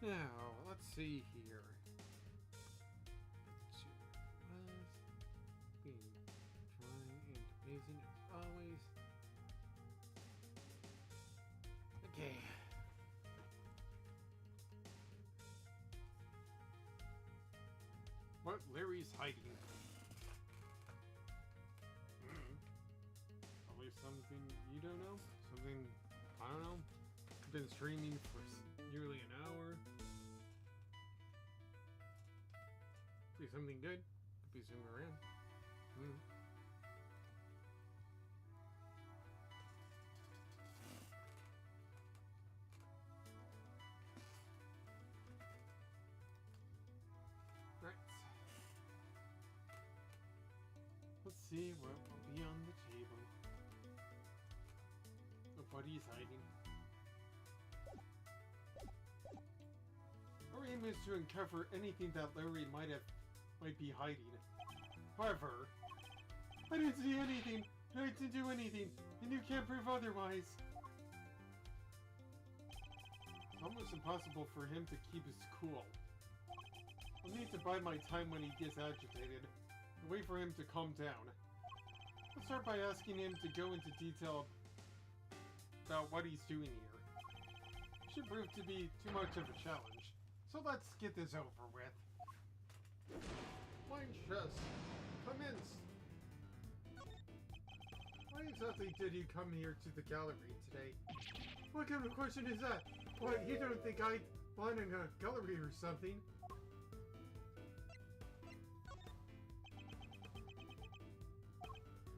Now, let's see here. Being trying and amazing as always. Okay. What Larry's hiding? Probably something you don't know? Something I don't know? Been streaming for nearly an hour. Be something good. Could be zooming around. Right. Let's see what will be on the table. Nobody's hiding. Our aim is to uncover anything that Larry might be hiding. However, I didn't see anything, I didn't do anything, and you can't prove otherwise. It's almost impossible for him to keep his cool. I'll need to bide my time when he gets agitated, and wait for him to calm down. I'll start by asking him to go into detail about what he's doing here. It should prove to be too much of a challenge, so let's get this over with. Fine chess. Commence. Why exactly did you come here to the gallery today? What kind of question is that? What, you don't think I belong in a gallery or something?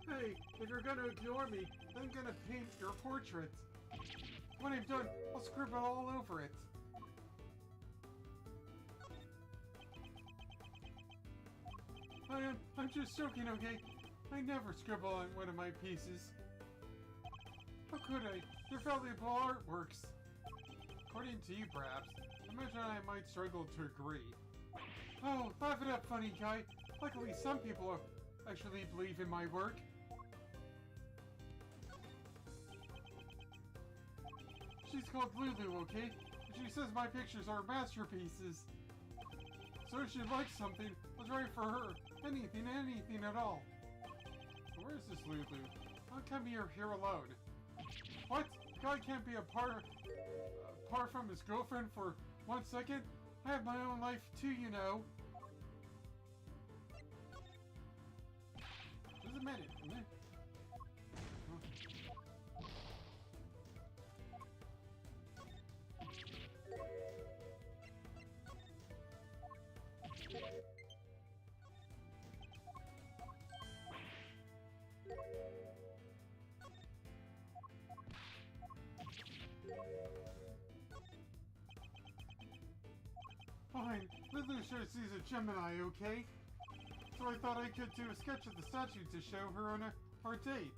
Hey, if you're gonna ignore me, I'm gonna paint your portrait. When I'm done, I'll scribble all over it. I'm just joking, okay? I never scribble on one of my pieces. How could I? They're valuable artworks. According to you, perhaps. Imagine I might struggle to agree. Oh, laugh it up, funny guy. Luckily, some people actually believe in my work. She's called Lulu, okay? She says my pictures are masterpieces. So if she likes something, I'll write for her. Anything at all. Where is this Lulu? How come you're here alone? What? Guy can't be apart from his girlfriend for 1 second? I have my own life too, you know. Just a minute. Fine, Lulu sure sees a Gemini, okay? So I thought I could do a sketch of the statue to show her on our date.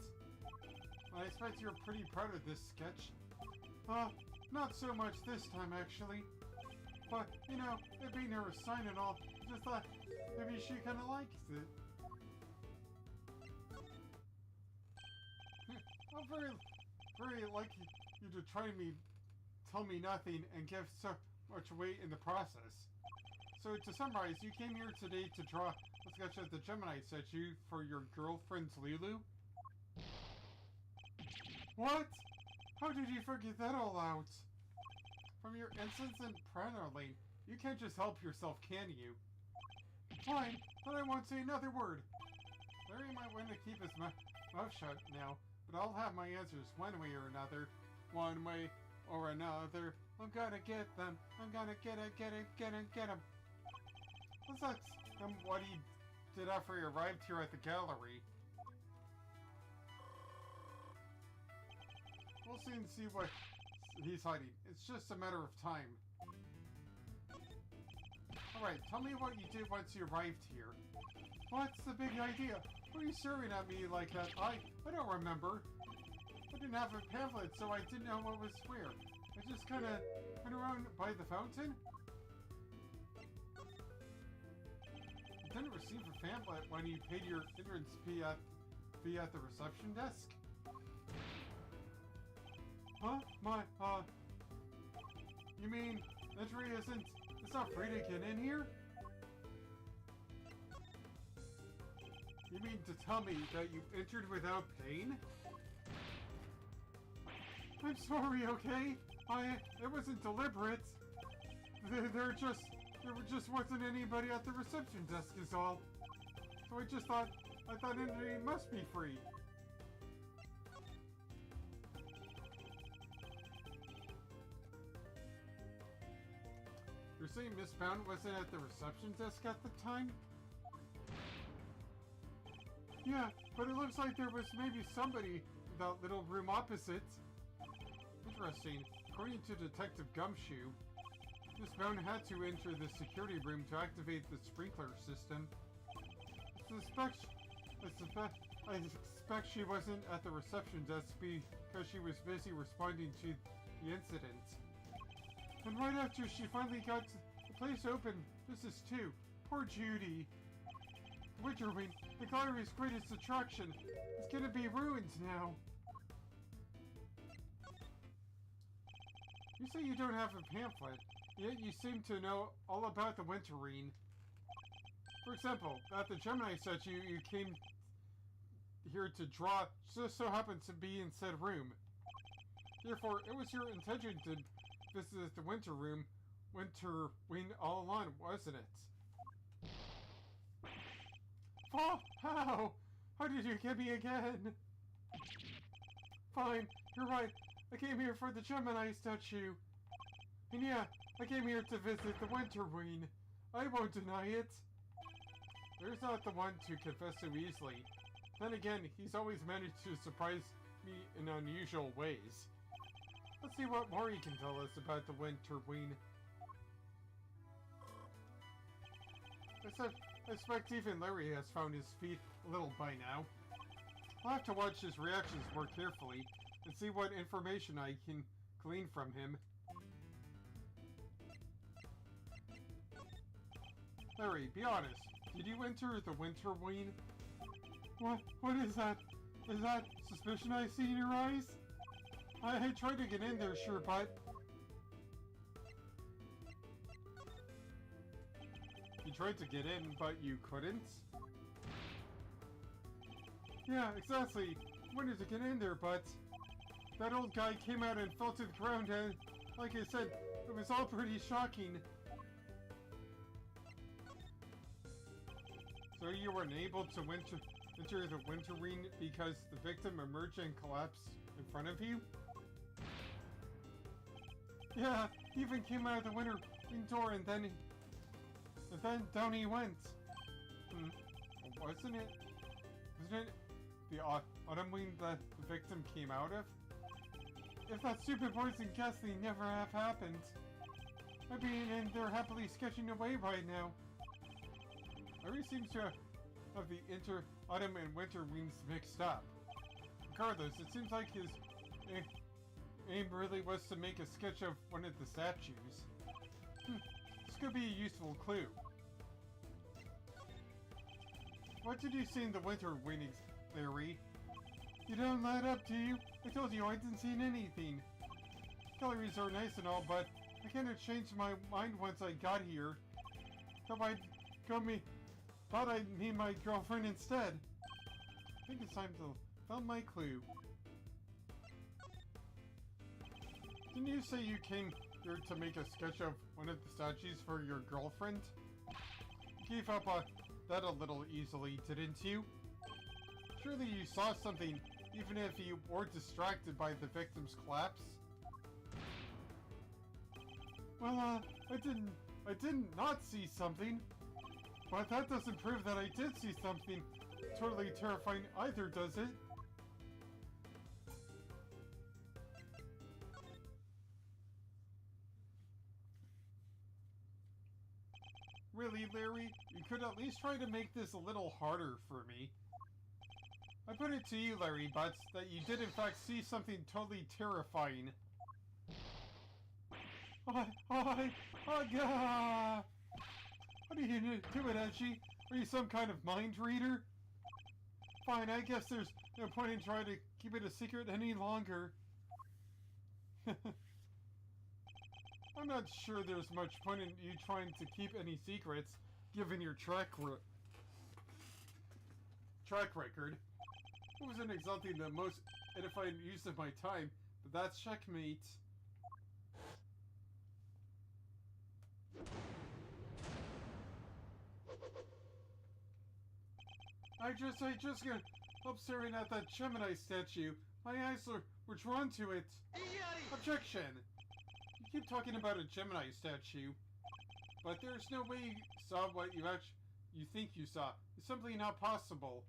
I expect you're pretty proud of this sketch. Not so much this time, actually. But, you know, it being her sign and all, just thought maybe she kinda likes it. I'm very like you to tell me nothing and give so much weight in the process. So to summarize, you came here today to draw a sketch of the Gemini statue for your girlfriend's Lulu? What? How did you figure that all out? From your incessant prattling, you can't just help yourself, can you? Fine, but I won't say another word. Larry might want to keep his mouth shut now, but I'll have my answers one way or another. One way or another. I'm gonna get them. I'm gonna get them. That's what he did after he arrived here at the gallery. We'll soon see what he's hiding. It's just a matter of time. Alright, tell me what you did once you arrived here. What's the big idea? What are you staring at me like that? I don't remember. I didn't have a pamphlet, so I didn't know what was where. I just kinda went around by the fountain. You didn't receive a pamphlet when you paid your entrance fee at the reception desk? Huh? You mean Entry isn't... It's not free to get in here? You mean to tell me that you entered without paying? I'm sorry, okay? It wasn't deliberate. There just wasn't anybody at the reception desk is all. So I thought entry must be free. You're saying Miss Bound wasn't at the reception desk at the time? Yeah, but it looks like there was maybe somebody in that little room opposite. Interesting. According to Detective Gumshoe, Miss Bound had to enter the security room to activate the sprinkler system. I suspect she wasn't at the reception desk because she was busy responding to the incident. And right after she finally got the place open, business too. Poor Judy. Winter Wing, the gallery's greatest attraction, is gonna be ruined now. You say you don't have a pamphlet, yet you seem to know all about the Winterine. For example, at the Gemini statue you came here to draw just so happens to be in said room. Therefore, it was your intention to visit the Winterwing all along, wasn't it? Oh, how? How did you get me again? Fine, you're right. I came here for the Gemini statue. And yeah, I came here to visit the Winterwing. I won't deny it. There's not the one to confess so easily. Then again, he's always managed to surprise me in unusual ways. Let's see what more he can tell us about the Winterwing. I expect even Larry has found his feet a little by now. I'll have to watch his reactions more carefully and see what information I can glean from him. Larry, be honest. Did you enter the Winterwing? What is that? Is that suspicion I see in your eyes? I tried to get in there, sure, but... You tried to get in, but you couldn't? Yeah, exactly. I wanted to get in there, but... That old guy came out and fell to the ground and... Like I said, it was all pretty shocking. So you weren't able to enter the Winterwing because the victim emerged and collapsed in front of you? Yeah, he even came out of the Winterwing door and then down he went. Wasn't it the Autumn Wing that the victim came out of? If that stupid poison gas thing never have happened, I'd be in there happily sketching away right now. Larry seems to have the Autumn and Winter Wings mixed up. Regardless, it seems like his aim really was to make a sketch of one of the statues. This could be a useful clue. What did you see in the Winter Wings, Larry? You don't light up, do you? I told you I didn't see anything. Galleries are nice and all, but I kind of changed my mind once I got here. Thought I'd meet my girlfriend instead. I think it's time to find my clue. Didn't you say you came here to make a sketch of one of the statues for your girlfriend? You gave up on that a little easily, didn't you? Surely you saw something, even if you were distracted by the victim's collapse? Well, I didn't not see something. But that doesn't prove that I did see something totally terrifying either, does it? Really, Larry? You could at least try to make this a little harder for me. I put it to you, Larry Butts, that you did in fact see something totally terrifying. God! What are you do it, Edgy? Are you some kind of mind reader? Fine, I guess there's no point in trying to keep it a secret any longer. I'm not sure there's much point in you trying to keep any secrets, given your track record. It wasn't exactly the most edifying use of my time, but that's checkmate. I just got up staring at that Gemini statue. My eyes were drawn to it. Objection! You keep talking about a Gemini statue, but there's no way you saw what you think you saw. It's simply not possible.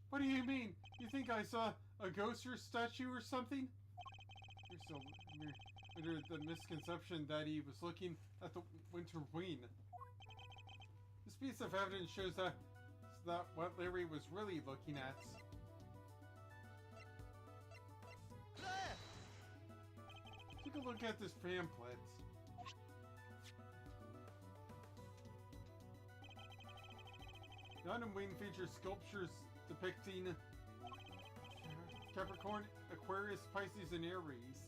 What do you mean? You think I saw a ghost or statue or something? You're under the misconception that he was looking at the winter wing. This piece of evidence shows that what Larry was really looking at. Take a look at this pamphlet. The autumn wing features sculptures depicting Capricorn, Aquarius, Pisces, and Aries.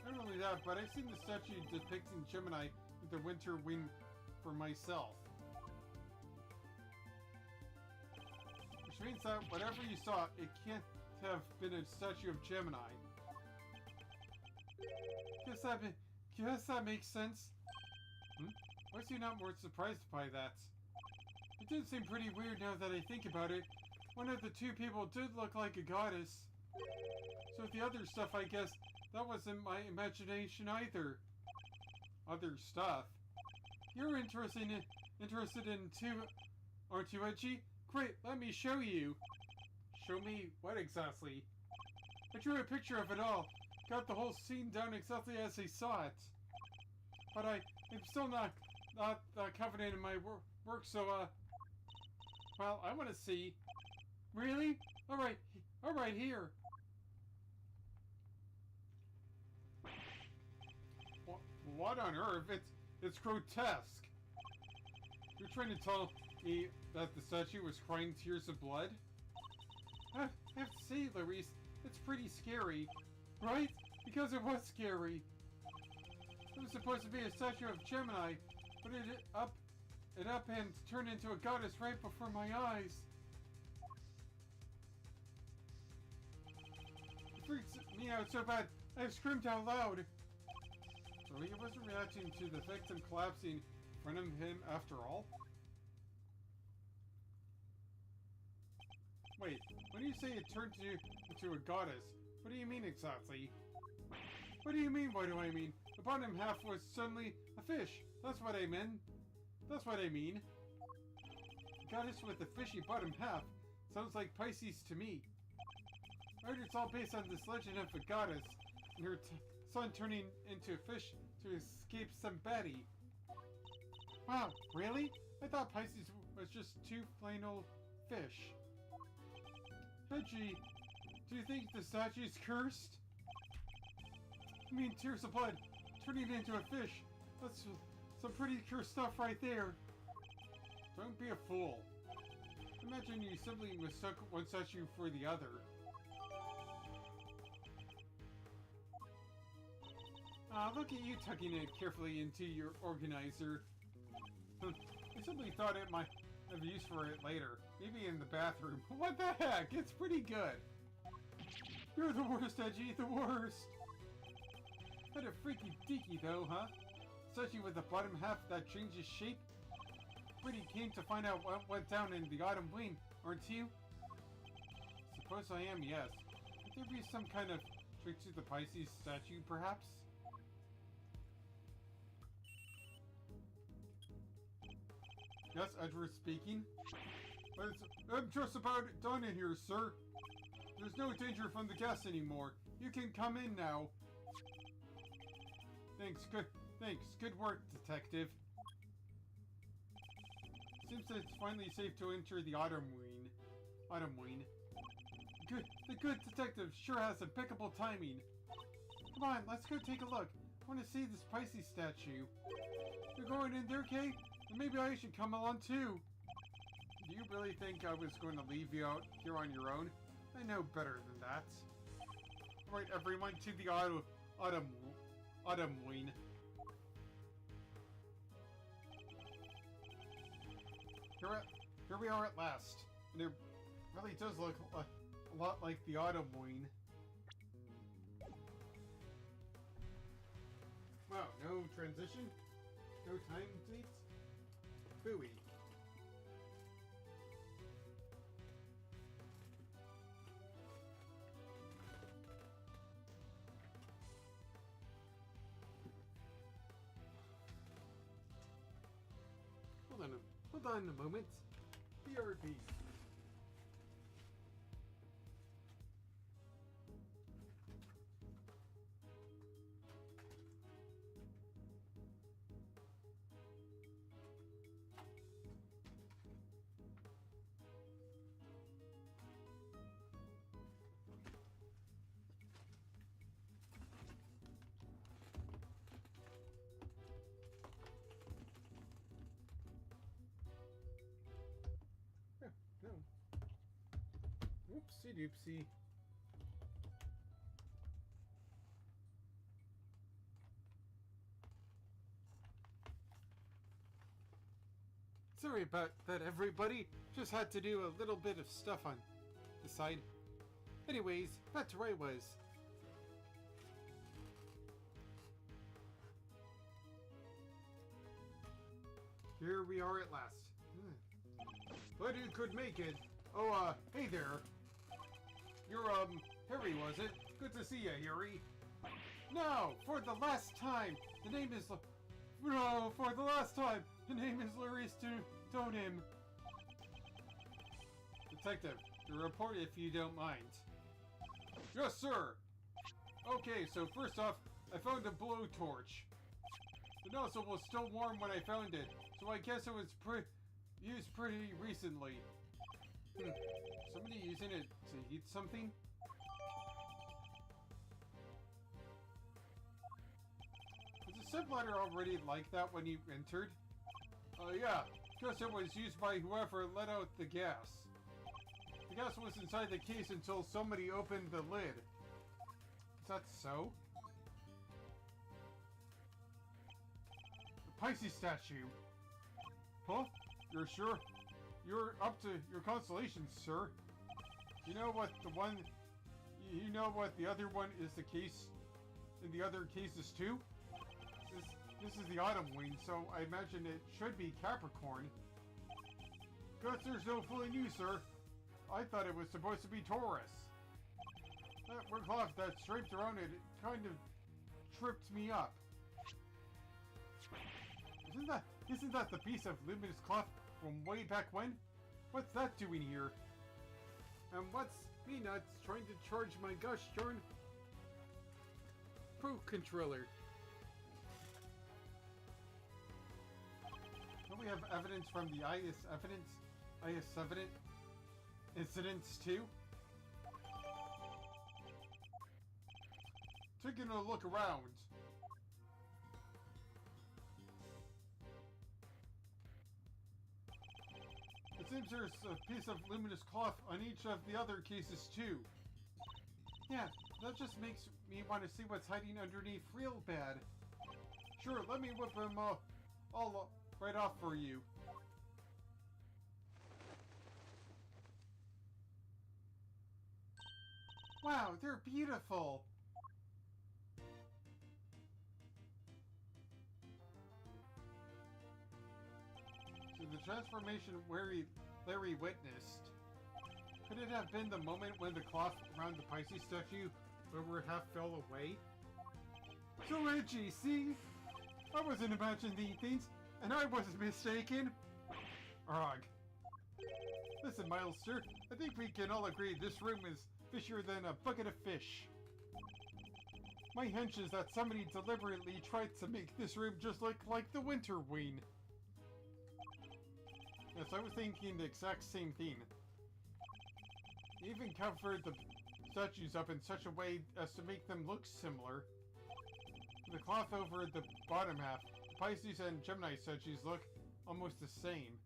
Not only that, but I've seen the statue depicting Gemini with the winter wing for myself. Which means that whatever you saw, it can't have been a statue of Gemini. Guess that makes sense. Why is he not more surprised by that? It did seem pretty weird now that I think about it. One of the two people did look like a goddess. So with the other stuff, I guess that wasn't my imagination either. Other stuff? You're interested in too, aren't you, Edgy? Great, let me show you. Show me what exactly? I drew a picture of it all. Got the whole scene down exactly as I saw it. But I'm still not confident in my work, so, well, I want to see. Really? Alright, here. What on earth? It's grotesque. You're trying to tell me that the statue was crying tears of blood? I have to say, Larisse, it's pretty scary. Right? Because it was scary. It was supposed to be a statue of Gemini, but it up and turned into a goddess right before my eyes. It freaks me out so bad, I screamed out loud. So he wasn't reacting to the victim collapsing in front of him after all? Wait, when you say it turned you into a goddess, what do you mean exactly? What do you mean, what do I mean? The bottom half was suddenly a fish. That's what I meant. That's what I mean. A goddess with a fishy bottom half. Sounds like Pisces to me. I heard it's all based on this legend of a goddess and her son turning into a fish to escape some baddie. Wow, really? I thought Pisces was just two plain old fish. Hedgie, do you think the statue's cursed? I mean, tears of blood, turning into a fish. That's some pretty cursed stuff right there. Don't be a fool. Imagine you simply mistook one statue for the other. Look at you tucking it carefully into your organizer. I simply thought it might have use for it later. Maybe in the bathroom. What the heck? It's pretty good. You're the worst, Edgy, the worst. What a freaky deaky though, huh? Especially with the bottom half that changes shape. Pretty keen to find out what went down in the autumn wing, aren't you? Suppose I am, yes. Could there be some kind of trick to the Pisces statue, perhaps? Yes, Edward speaking. I'm just about done in here, sir. There's no danger from the gas anymore. You can come in now. Thanks. Good work, detective. Seems that it's finally safe to enter the autumn wing. The good detective sure has impeccable timing. Come on, let's go take a look. I want to see this Pisces statue. You're going in there, Kay? Then maybe I should come along too. Do you really think I was going to leave you out here on your own? I know better than that. Alright, everyone, to the autumn Autumn Wing. Here we are at last. And it really does look a lot like the Autumn Wing. Wow, no transition? No time dates? Booey. Hold on a moment. BRB. No. Whoopsie doopsie. Sorry about that, everybody. Just had to do a little bit of stuff on the side. Anyways, back to where I was. Here we are at last. But you could make it. Oh, hey there. You're, Harry, was it? Good to see you, Harry. No, for the last time. The name is... No, for the last time. The name is Larry's Totem. Detective, your report if you don't mind. Yes, sir. Okay, so first off, I found a blowtorch. The nozzle was still warm when I found it, so I guess it was used pretty recently. Somebody using it to heat something? Was the sub ladder already like that when you entered? Yeah, guess it was used by whoever let out the gas. The gas was inside the case until somebody opened the lid. Is that so? The Pisces statue. Huh? You're sure? You're up to your constellations, sir. You know what the other one is the case in the other cases too? This is the Autumn Wing, so I imagine it should be Capricorn. Guess there's no fooling you, sir. I thought it was supposed to be Taurus. That work cloth that's draped around it kind of tripped me up. Isn't that the piece of luminous cloth from way back when? What's that doing here? And what's Peanuts trying to charge my gosh darn Pro Controller? Don't we have evidence from the IS-7 incidents too? Taking a look around. It seems there's a piece of luminous cloth on each of the other cases too. Yeah, that just makes me want to see what's hiding underneath real bad. Sure, let me whip them all right off for you. Wow, they're beautiful! So the transformation Larry witnessed. Could it have been the moment when the cloth around the Pisces statue over half fell away? So edgy, see? I wasn't imagining things, and I wasn't mistaken. Arg. Listen, Milester, I think we can all agree this room is fishier than a bucket of fish. My hunch is that somebody deliberately tried to make this room just look like the Winter Wing. Yes, I was thinking the exact same thing. They even covered the statues up in such a way as to make them look similar. The cloth over the bottom half, the Pisces and Gemini statues look almost the same.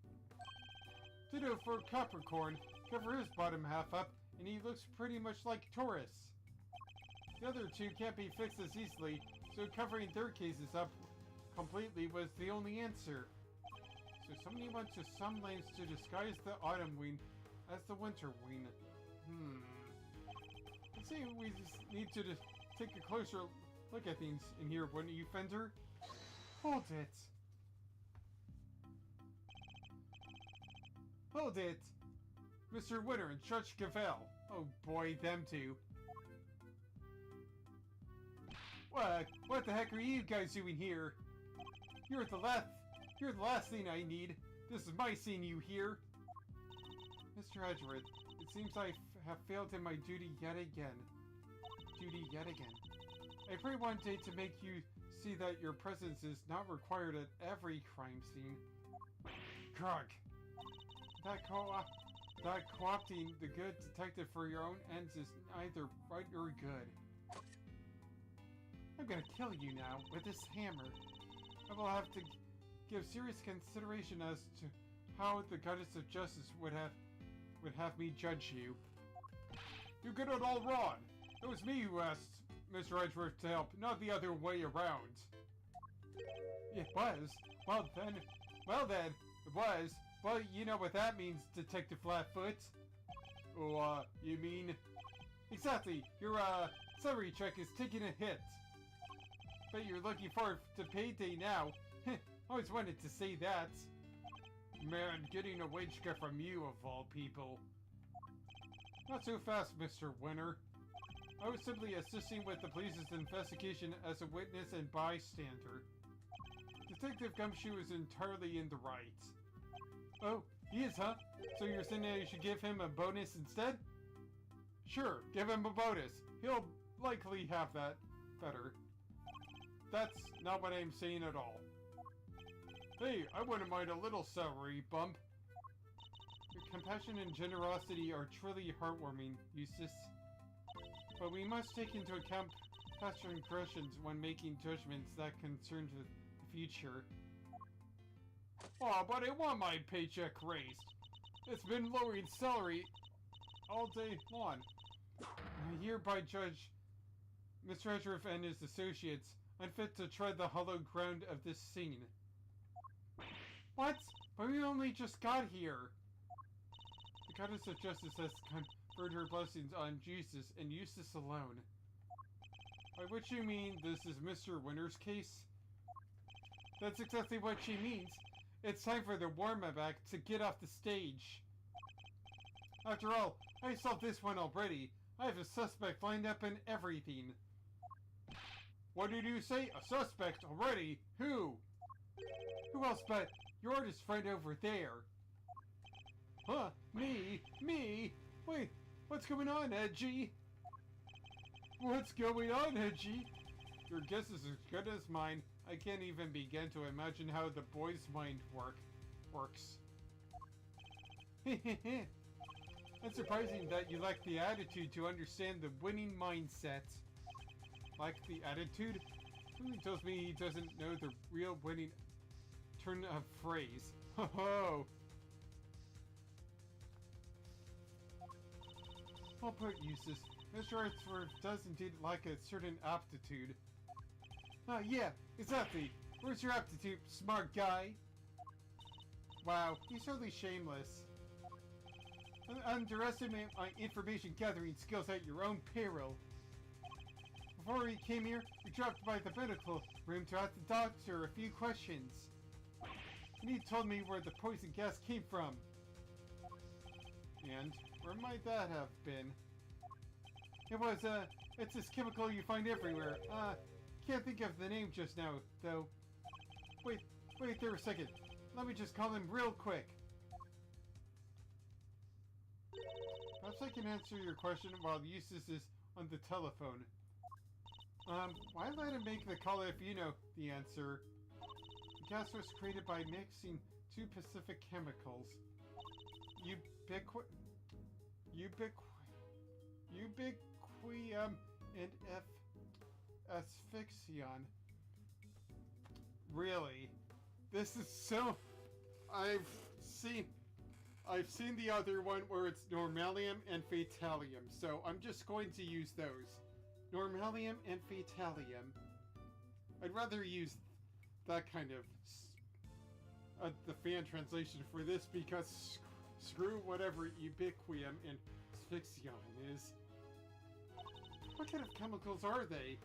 Ditto for Capricorn, cover his bottom half up, and he looks pretty much like Taurus. The other two can't be fixed as easily, So covering their cases up completely was the only answer. So somebody went to some lengths to disguise the autumn wing as the winter wing. Let's see, we just need to take a closer look at things in here, wouldn't you, Fender? Hold it! Hold it! Mr. Winter and Judge Cavell. Oh boy, them two. What the heck are you guys doing here? You're the last thing I need. This is my scene, you hear? Mr. Edgeworth, it seems I have failed in my duty yet again. I pray one day to make you see that your presence is not required at every crime scene. Grog! That co-opting the good detective for your own ends is neither right nor good. I'm gonna kill you now with this hammer. I will have to give serious consideration as to how the goddess of justice would have me judge you. You get it all wrong. It was me who asked Mr. Edgeworth to help, not the other way around. It was? Well then, it was. Well, you know what that means, Detective Flatfoot. Oh, you mean? Exactly. Your, salary check is taking a hit. Bet you're looking forward to payday now. Always wanted to say that. Man, getting a wage cut from you, of all people. Not so fast, Mr. Winter. I was simply assisting with the police's investigation as a witness and bystander. Detective Gumshoe is entirely in the right. Oh, he is, huh? So you're saying that you should give him a bonus instead? Sure, give him a bonus. He'll likely have that better. That's not what I'm saying at all. Hey, I wouldn't mind a little salary bump. Your compassion and generosity are truly heartwarming, Eustace. But we must take into account past transgressions when making judgments that concern the future. Oh, but I want my paycheck raised. It's been lowering salary all day long. I hereby judge Mr. Edgeworth and his associates unfit to tread the hollow ground of this scene. What? But we only just got here. The goddess of justice has conferred her blessings on Eustace and Eustace alone. By which you mean this is Mr. Winter's case? That's exactly what she means. It's time for the warm-up act to get off the stage. After all, I solved this one already. I have a suspect lined up and everything. What did you say? A suspect already? Who? Who else but your artist friend over there? Huh? Me? Me? Wait, what's going on, Edgy? What's going on, Edgy? Your guess is as good as mine. I can't even begin to imagine how the boy's mind works. It's surprising that you lack the attitude to understand the winning mindset. Like the attitude? Something tells me he doesn't know the real winning turn of phrase. Ho ho! Well put, Eustace. Mr. Edgeworth does indeed lack a certain aptitude. Yeah, exactly. Where's your aptitude, smart guy? Wow, he's totally shameless. Underestimate my information gathering skills at your own peril. Before he came here, we dropped by the medical room to ask the doctor a few questions. And he told me where the poison gas came from. And where might that have been? It was, it's this chemical you find everywhere. Can't think of the name just now, though. Wait there a second. Let me just call him real quick. Perhaps I can answer your question while Eustace is on the telephone. Why let him make the call if you know the answer? The gas was created by mixing two specific chemicals. Ubiquium and asphyxion. Really? This is so... I've seen the other one where it's normalium and fatalium, so I'm just going to use those. Normalium and fatalium. I'd rather use that kind of the fan translation for this because screw whatever ubiquium and asphyxion is. What kind of chemicals are they?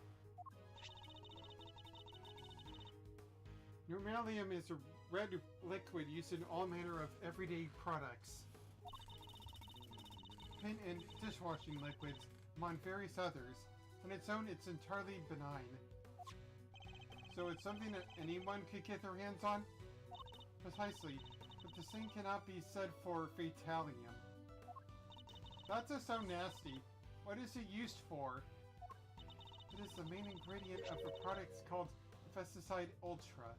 Normalium is a red liquid used in all manner of everyday products. Paint and dishwashing liquids, among various others. On its own, it's entirely benign. So it's something that anyone could get their hands on? Precisely, but the same cannot be said for Fatalium. That just so nasty. What is it used for? It is the main ingredient of the product called Pesticide Ultra.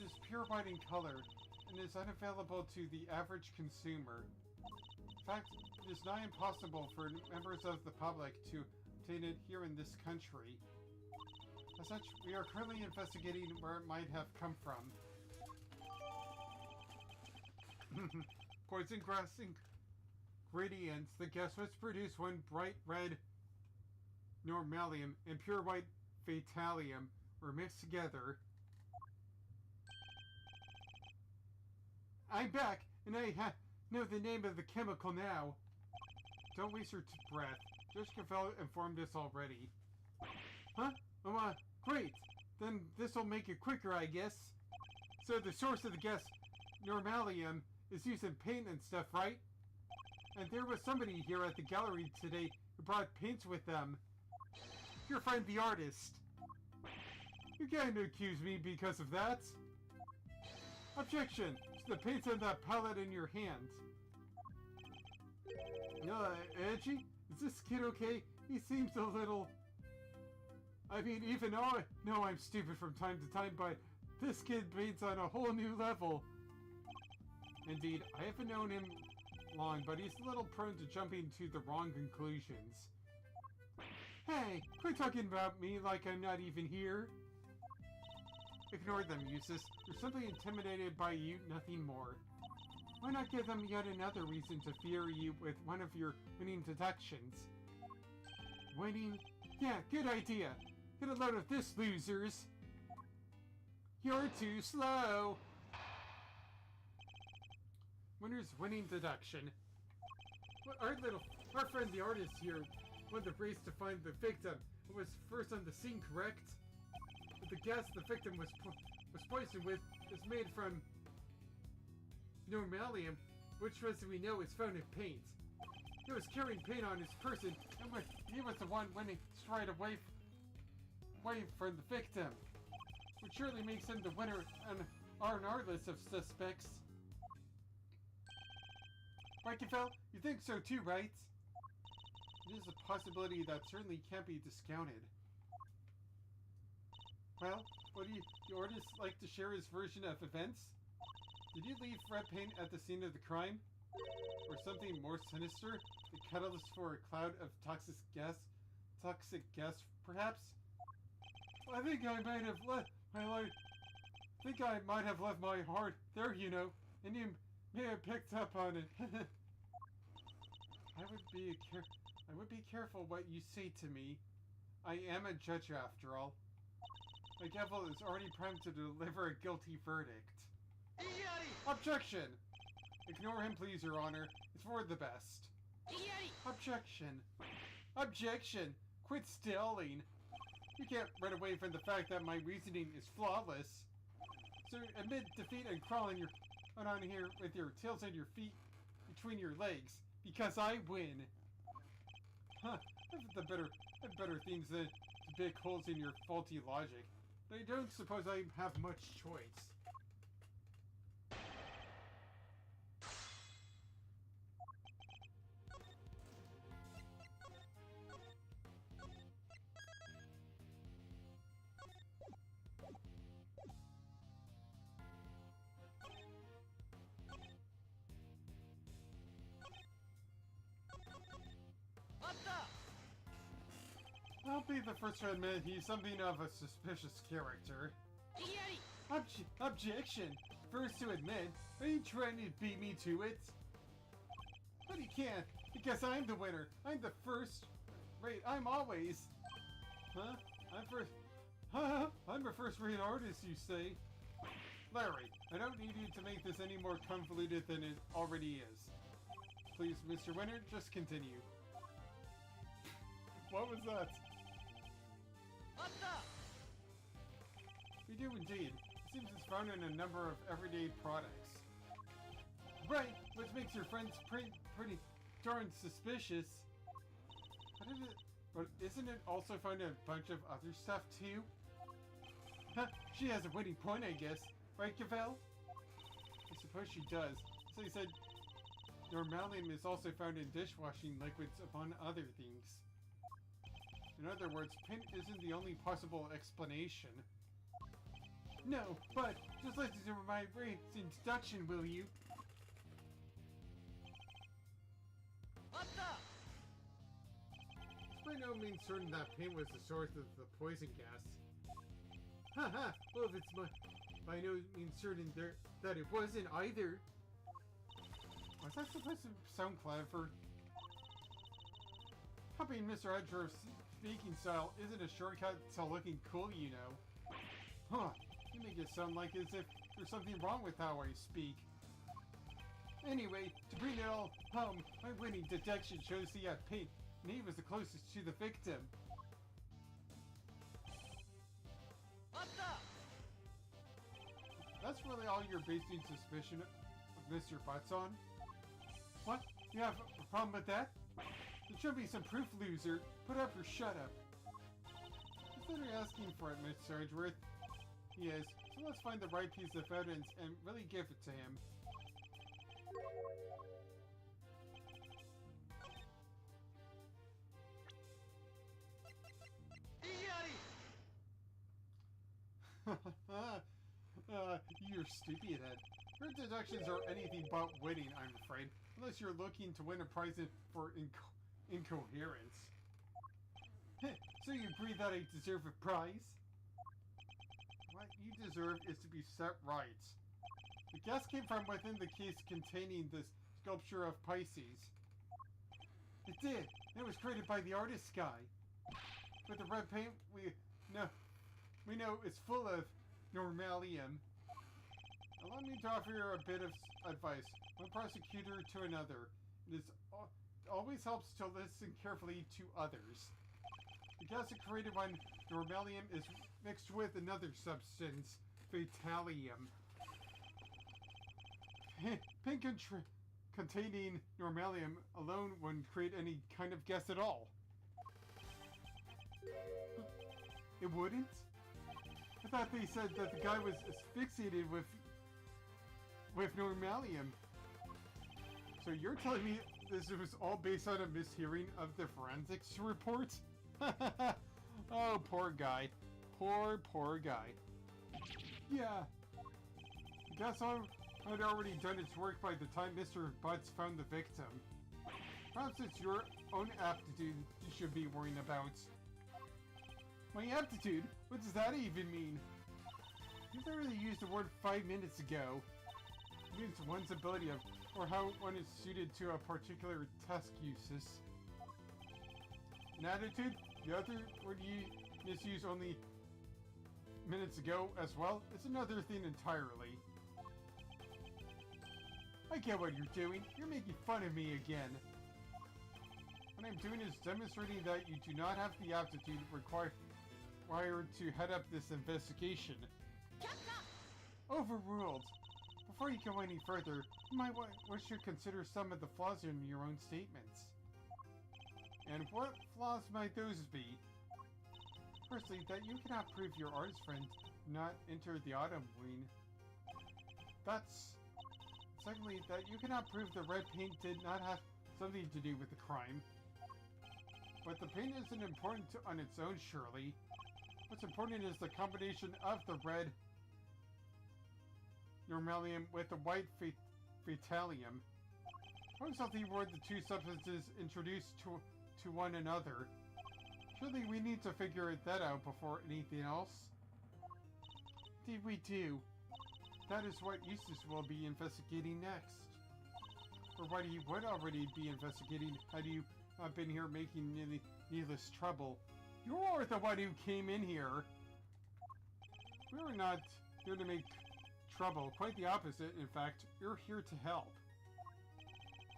It is pure white in color, and is unavailable to the average consumer. In fact, it is nigh impossible for members of the public to obtain it here in this country. As such, we are currently investigating where it might have come from. Poison grass ingredients. The gas was produced when bright red normalium and pure white fatalium were mixed together. I'm back, and I know the name of the chemical now. Don't waste your breath. Judge Cavell informed us already. Huh? Oh, great. Then this'll make it quicker, I guess. So the source of the gas, normalium, is used in paint and stuff, right? And there was somebody here at the gallery today who brought paints with them. Your friend the artist. You can't accuse me because of that. Objection to the paints on that palette in your hand. Edgy? Is this kid okay? He seems a little... I mean, even though I know I'm stupid from time to time, but this kid paints on a whole new level. Indeed, I haven't known him long, but he's a little prone to jumping to the wrong conclusions. Hey, quit talking about me like I'm not even here. Ignore them, Eustace. They're simply intimidated by you, nothing more. Why not give them yet another reason to fear you with one of your winning deductions? Winning? Yeah, good idea. Get a load of this, losers. You're too slow. Winner's winning deduction. Our friend the artist here won the race to find the victim and was first on the scene, correct? But the gas the victim was poisoned with is made from normalium, which, as we know, is found in paint. He was carrying paint on his person, and he was the one winning straight away from the victim, which surely makes him the winner on our list of suspects. Right, Cavell? You think so too, right? It is a possibility that certainly can't be discounted. Well, would the artist like to share his version of events? Did you leave red paint at the scene of the crime? Or something more sinister? The catalyst for a cloud of toxic gas, perhaps? Well, I think I might have left my heart there, you know, and you may have picked up on it. I would be careful what you say to me. I am a judge after all. My gavel is already primed to deliver a guilty verdict. Objection! Ignore him, please, Your Honor. It's for the best. Objection! Objection! Quit stalling! You can't run away from the fact that my reasoning is flawless. So admit defeat and crawl on here with your tails and your feet between your legs, because I win. Huh, I have better things than to pick holes in your faulty logic. But I don't suppose I have much choice. I'll be the first to admit he's something of a suspicious character. Objection! First to admit, are you trying to beat me to it? But he can't, because I'm the winner. I'm the first. Wait, I'm always. Huh? I'm first. I'm a first-rate artist, you say? Larry, I don't need you to make this any more convoluted than it already is. Please, Mr. Winter, just continue. What was that? We do indeed. It seems it's found in a number of everyday products. Right, which makes your friends pretty darn suspicious. But isn't it also found in a bunch of other stuff too? Huh, she has a witty point, I guess. Right, Cavell? I suppose she does. So you said normalium is also found in dishwashing liquids among other things. In other words, paint isn't the only possible explanation. No, but just listen to my brief introduction, will you? It's by no means certain that paint was the source of the poison gas. Haha, well if it's by no means certain that it wasn't either. Was that supposed to sound clever? Copying Mr. Edgeworth's speaking style isn't a shortcut to looking cool, you know. Huh, you make it sound like as if there's something wrong with how I speak. Anyway, to bring it all home, my winning detection shows he had paint, and he was the closest to the victim. That's really all you're basing suspicion of Mr. Butts on? What? You have a problem with that? There should be some proof, loser. Put up or shut up. Consider asking for it, Mr. Edgeworth. Yes, so let's find the right piece of evidence and really give it to him. You're stupid head. Your deductions are anything but winning, I'm afraid. Unless you're looking to win a prize for incoherence. So you agree that I deserve a prize? What you deserve is to be set right. The gas came from within the case containing the sculpture of Pisces. It did. It was created by the artist guy. With the red paint, we know it's full of normalium. Allow me to offer you a bit of advice. One prosecutor to another. It always helps to listen carefully to others. The gas that created when normalium is mixed with another substance, fatalium. Paint containing normalium alone wouldn't create any kind of gas at all. It wouldn't? I thought they said that the guy was asphyxiated with normalium. So you're telling me this was all based on a mishearing of the forensics report? Oh, poor guy. Poor guy. Yeah. I guess I had already done its work by the time Mr. Butts found the victim. Perhaps it's your own aptitude you should be worrying about. My aptitude? What does that even mean? You literally used the word 5 minutes ago. It means one's ability of, or how one is suited to a particular task uses. An attitude? The other word you misused only minutes ago as well. It's another thing entirely. I get what you're doing. You're making fun of me again. What I'm doing is demonstrating that you do not have the aptitude required to head up this investigation. Overruled. Before you go any further, you might wish to consider some of the flaws in your own statements. And what flaws might those be? Firstly, that you cannot prove your artist friend did not enter the autumn wing. Secondly, that you cannot prove the red paint did not have something to do with the crime. But the paint isn't important on its own, surely. What's important is the combination of the red normalium with the white fatalium. How something were the two substances introduced to one another? Surely we need to figure that out before anything else. Indeed we do. That is what Eustace will be investigating next. Or what he would already be investigating had you not been here making needless trouble. You're the one who came in here. We are not here to make trouble. Quite the opposite. In fact, we're here to help.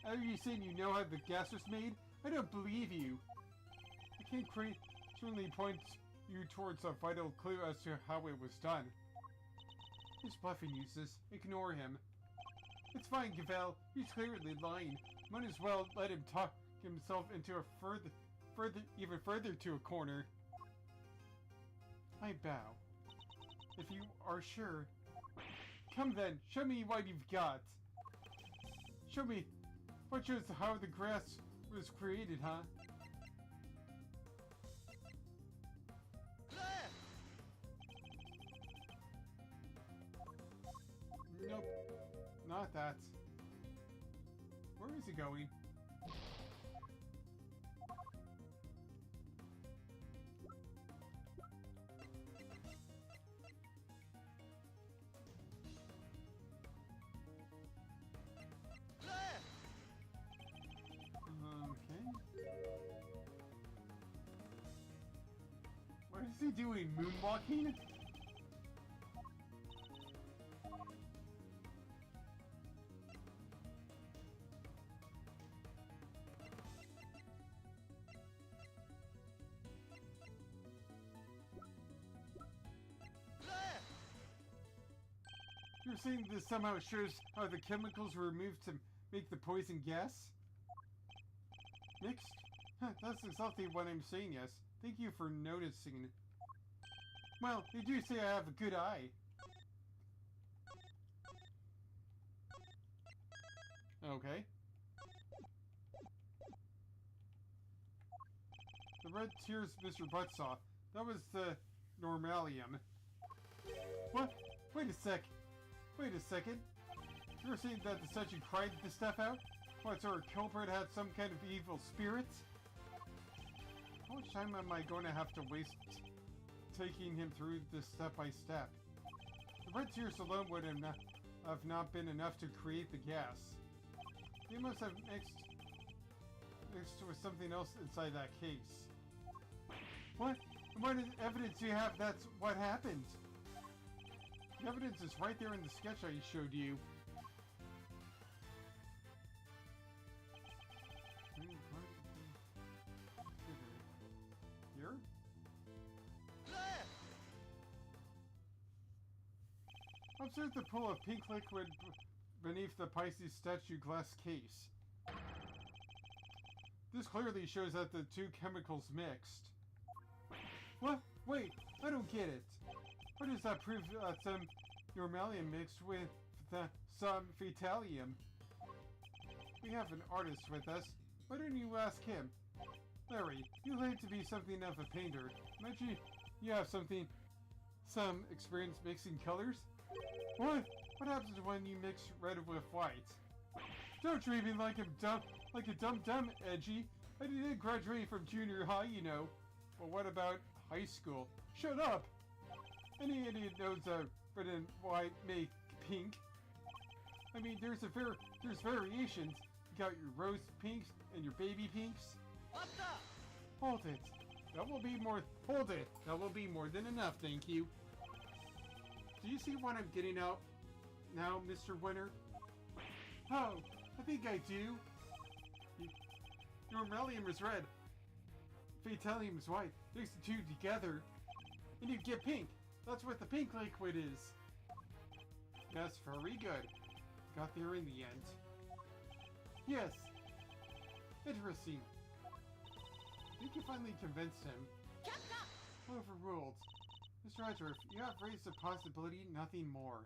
Are you saying you know how the gas was made? I don't believe you. I can't certainly point you towards a vital clue as to how it was done. He's bluffing, useless. Ignore him. It's fine, Gavel. He's clearly lying. Might as well let him talk himself into a even further to a corner. I bow. If you are sure. Come then, show me what you've got. Show me what shows how the grass was created, huh? Nope, not that. Where is he going? What is he doing? Moonwalking? You're saying this somehow shows how the chemicals were removed to make the poison gas? Mixed? Huh, that's exactly what I'm saying, yes. Thank you for noticing. Well, they do say I have a good eye. Okay. The red tears Mr. Butt saw. That was the normalium. What? Wait a sec. Wait a second. You're saying that the statue cried this stuff out? What, so our culprit had some kind of evil spirit? How much time am I going to have to waste taking him through this step by step? The red tears alone would have not been enough to create the gas. They must have mixed with something else inside that case. What? What evidence do you have that's what happened? The evidence is right there in the sketch I showed you. Here? Observe the pool of pink liquid beneath the Pisces statue glass case. This clearly shows that the two chemicals mixed. What? Wait, I don't get it. What does that prove that some normalium mixed with some fetalium? We have an artist with us. Why don't you ask him? Larry, you claim to be something of a painter. Imagine you have some experience mixing colors? What? What happens when you mix red with white? Don't treat me like a dumb edgy. I didn't graduate from junior high, you know. Well, what about high school? Shut up! Any idiot knows red and white make pink. I mean, there's variations. You got your rose pinks and your baby pinks. Hold it. That will be more. Hold it. That will be more than enough, thank you. Do you see what I'm getting out now, Mr. Winner? Oh, I think I do. Normalium is red. Fetalium is white. Mix the two together, and you get pink. That's what the pink liquid is. That's very good. Got there in the end. Yes. Interesting. I think you finally convinced him. Overruled. Mr. Edgeworth, you have raised a possibility, nothing more.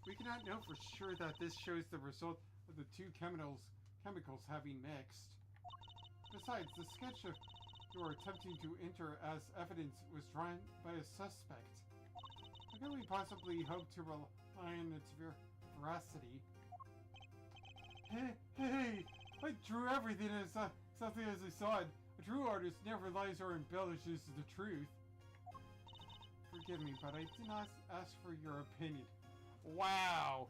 We cannot know for sure that this shows the result of the two chemicals having mixed. Besides, the sketch of you are attempting to enter as evidence was drawn by a suspect. How can we possibly hope to rely on its veracity? Hey! I drew everything exactly as I saw it. A true artist never lies or embellishes the truth. Forgive me, but I did not ask for your opinion. Wow!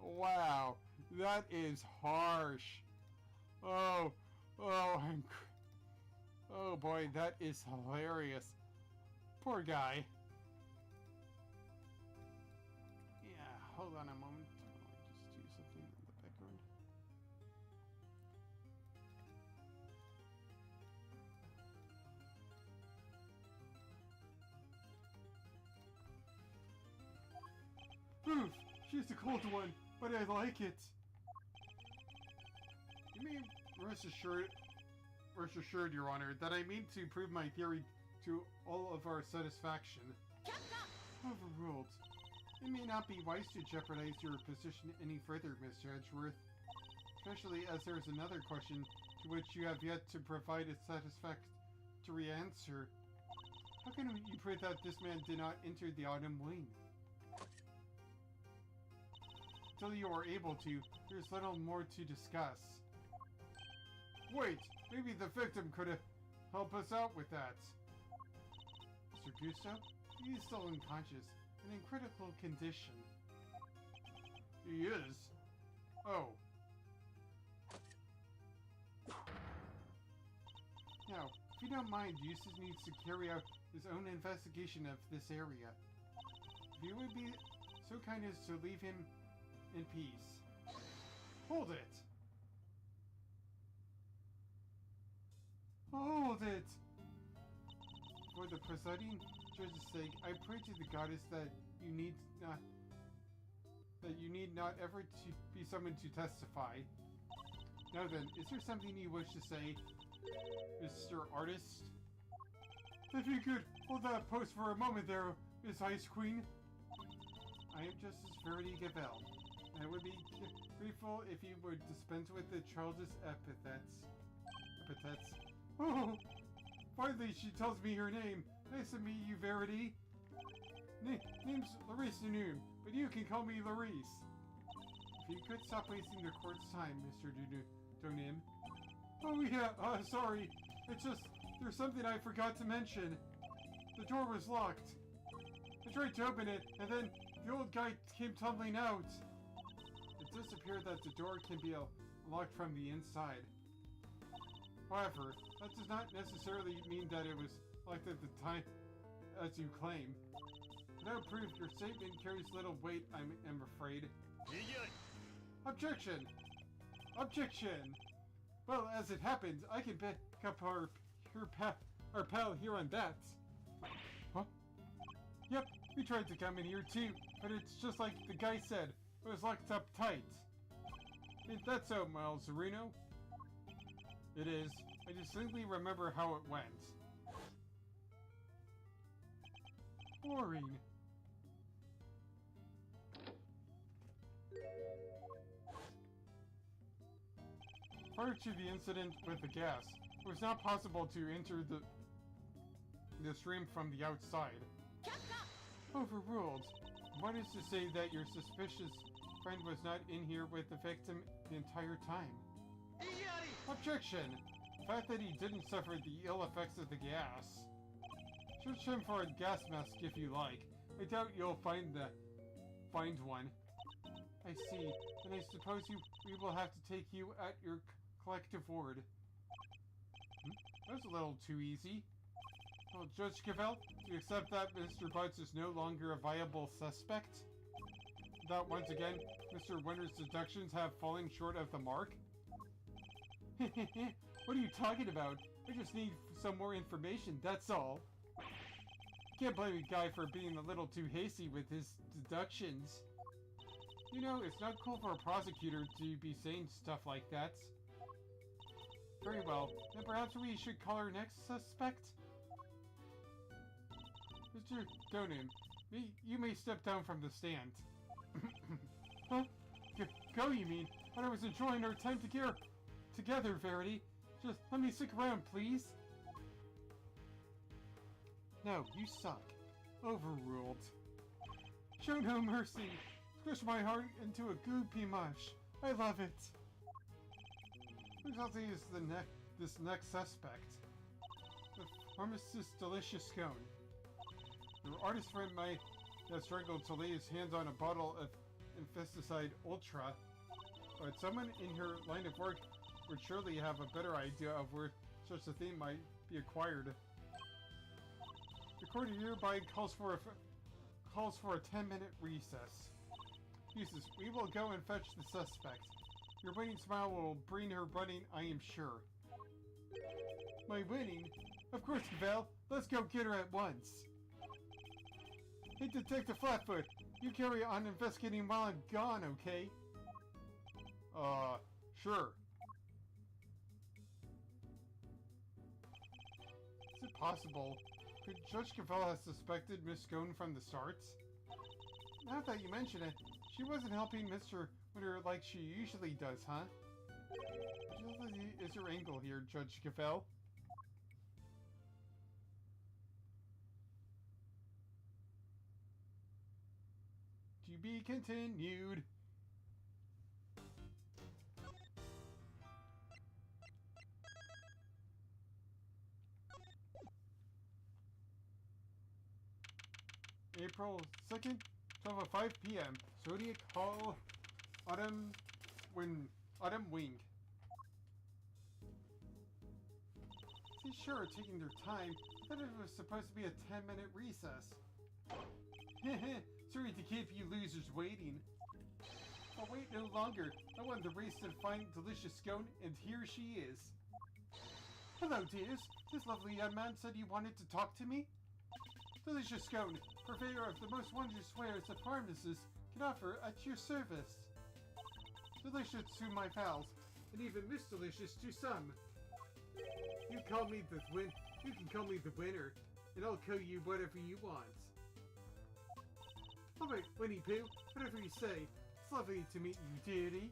Wow! That is harsh. Oh boy, that is hilarious. Poor guy. hold on a moment. I'll just do something in the background. Oof! She's a cold one, but I like it. You may rest assured, Your Honor, that I mean to prove my theory to all of our satisfaction. Overruled. It may not be wise to jeopardize your position any further, Mr. Edgeworth. Especially as there is another question to which you have yet to provide a satisfactory answer. How can you prove that this man did not enter the Autumn Wing? Until you are able to, there's little more to discuss. Wait! Maybe the victim could help us out with that. Mr. Gusto? He is still unconscious and in critical condition. He is? Oh. Now, if you don't mind, Eustace needs to carry out his own investigation of this area. If you would be so kind as to leave him in peace. Hold it! Hold it! For the presiding judge's sake, I pray to the goddess that you need not ever to be summoned to testify. Now then, is there something you wish to say, Mr. Artist? If you could hold that post for a moment there, Miss Ice Queen. I am Justice Verity Gabelle. I would be grateful if you would dispense with the childish epithets. Oh! Finally, she tells me her name. Nice to meet you, Verity. Name's Larice Danoon, but you can call me Larice. If you could stop wasting the court's time, Mr. Donim. Oh yeah, sorry. It's just, there's something I forgot to mention. The door was locked. I tried to open it, and then the old guy came tumbling out. It does appear that the door can be locked from the inside. However, that does not necessarily mean that it was locked at the time, as you claim. Without proof, your statement carries little weight, I am afraid. Objection! Objection! Well, as it happens, I can back up our pal here on that. Huh? Yep, we tried to come in here too, but it's just like the guy said. It was locked up tight. Ain't that so, Miles Zarino? It is. I distinctly remember how it went. Boring. Prior to the incident with the gas, it was not possible to enter the stream from the outside. Overruled. What is to say that your suspicious friend was not in here with the victim the entire time? Objection! The fact that he didn't suffer the ill effects of the gas. Search him for a gas mask if you like. I doubt you'll find one. I see. Then I suppose we will have to take you at your collective word. That was a little too easy. Well, Judge Cavell, do you accept that Mr. Butts is no longer a viable suspect? That once again, Mr. Winter's deductions have fallen short of the mark? What are you talking about? I just need some more information, that's all. Can't blame a guy for being a little too hasty with his deductions. You know, it's not cool for a prosecutor to be saying stuff like that. Very well, then perhaps we should call our next suspect? Mr. Donin, you may step down from the stand. Huh? Go, you mean? But I was enjoying our time together, Verity. Just let me stick around, please. No, you suck. Overruled. Show no mercy. Squish my heart into a goopy mush. I love it. Exactly is this next suspect. The pharmacist's delicious scone. Your artist friend might have struggled to lay his hands on a bottle of Infesticide Ultra, but someone in her line of work would surely have a better idea of where such a thing might be acquired. The court hereby calls for a 10-minute recess. Jesus, we will go and fetch the suspect. Your winning smile will bring her running, I am sure. My winning? Of course, Val. Let's go get her at once. Hey, Detective Flatfoot, you carry on investigating while I'm gone, okay? Sure. Is it possible? Could Judge Cavell have suspected Miss Scone from the start? Now that you mention it, she wasn't helping Mr. Winter like she usually does, huh? Agility is your angle here, Judge Cavell. To be continued. April 2nd, 12:05 p.m. Zodiac Hall, Autumn Wing. They sure are taking their time. I thought it was supposed to be a 10-minute recess. Heh. Sorry to keep you losers waiting. I'll wait no longer. I won the race to find Delicious Scone, and here she is. Hello, dears. This lovely young man said you wanted to talk to me? Delicious Scone, purveyor of the most wondrous wares that pharmacists can offer at your service. Delicious to my pals, and even Miss Delicious to some. You can call me the winner, and I'll call you whatever you want. Alright, Winnie Pooh, whatever you say. It's lovely to meet you, dearie.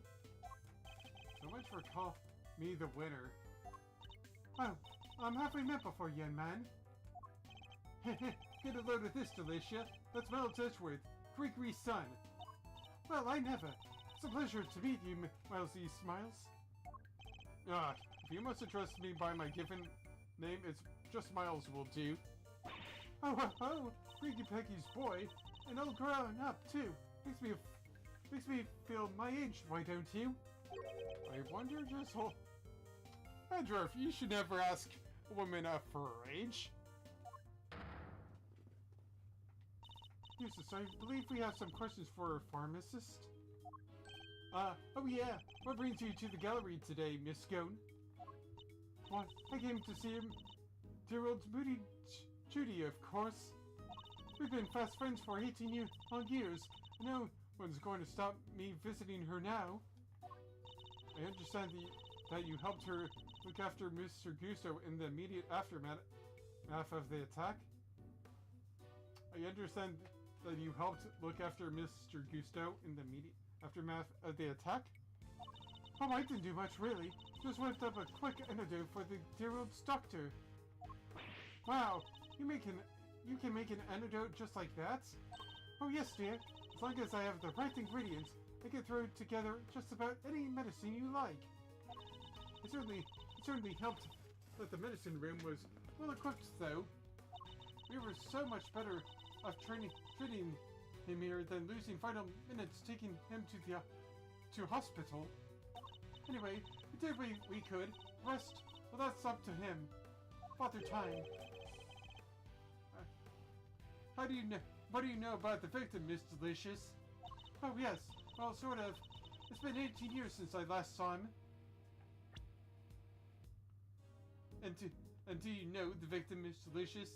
So much for calling me the winner. Oh, I'm halfway met before, young man. Get a load of this, Delicia. That's Mel Touchworth, Gregory's son. Well, I never. It's a pleasure to meet you, Milesy Smiles. If you must address me by my given name, it's just Miles will do. Oh, Greedy Peggy's boy. And all grown up, too. Makes me feel my age, why don't you? I wonder just how... Andrew, you should never ask a woman for her age. Jesus, I believe we have some questions for our pharmacist. Oh yeah, what brings you to the gallery today, Miss Scone? Well, I came to see him. Dear old Moody Judy, of course. We've been fast friends for 18 long years. No one's going to stop me visiting her now. I understand that you helped her look after Mr. Gusto in the immediate aftermath of the attack. I understand that you helped look after Mr. Gusto in the immediate aftermath of the attack? Oh, I didn't do much, really. Just whipped up a quick antidote for the dear old doctor. Wow, you can make an antidote just like that? Oh yes, dear. As long as I have the right ingredients, I can throw together just about any medicine you like. It certainly helped that the medicine room was well equipped, though. We were so much better off treating him here than losing final minutes taking him to hospital. Anyway, we did what we could. Rest, well, that's up to him. Father Time. What do you know about the victim, Miss Delicious? Oh yes, well, sort of. It's been 18 years since I last saw him. And do you know the victim, Miss Delicious?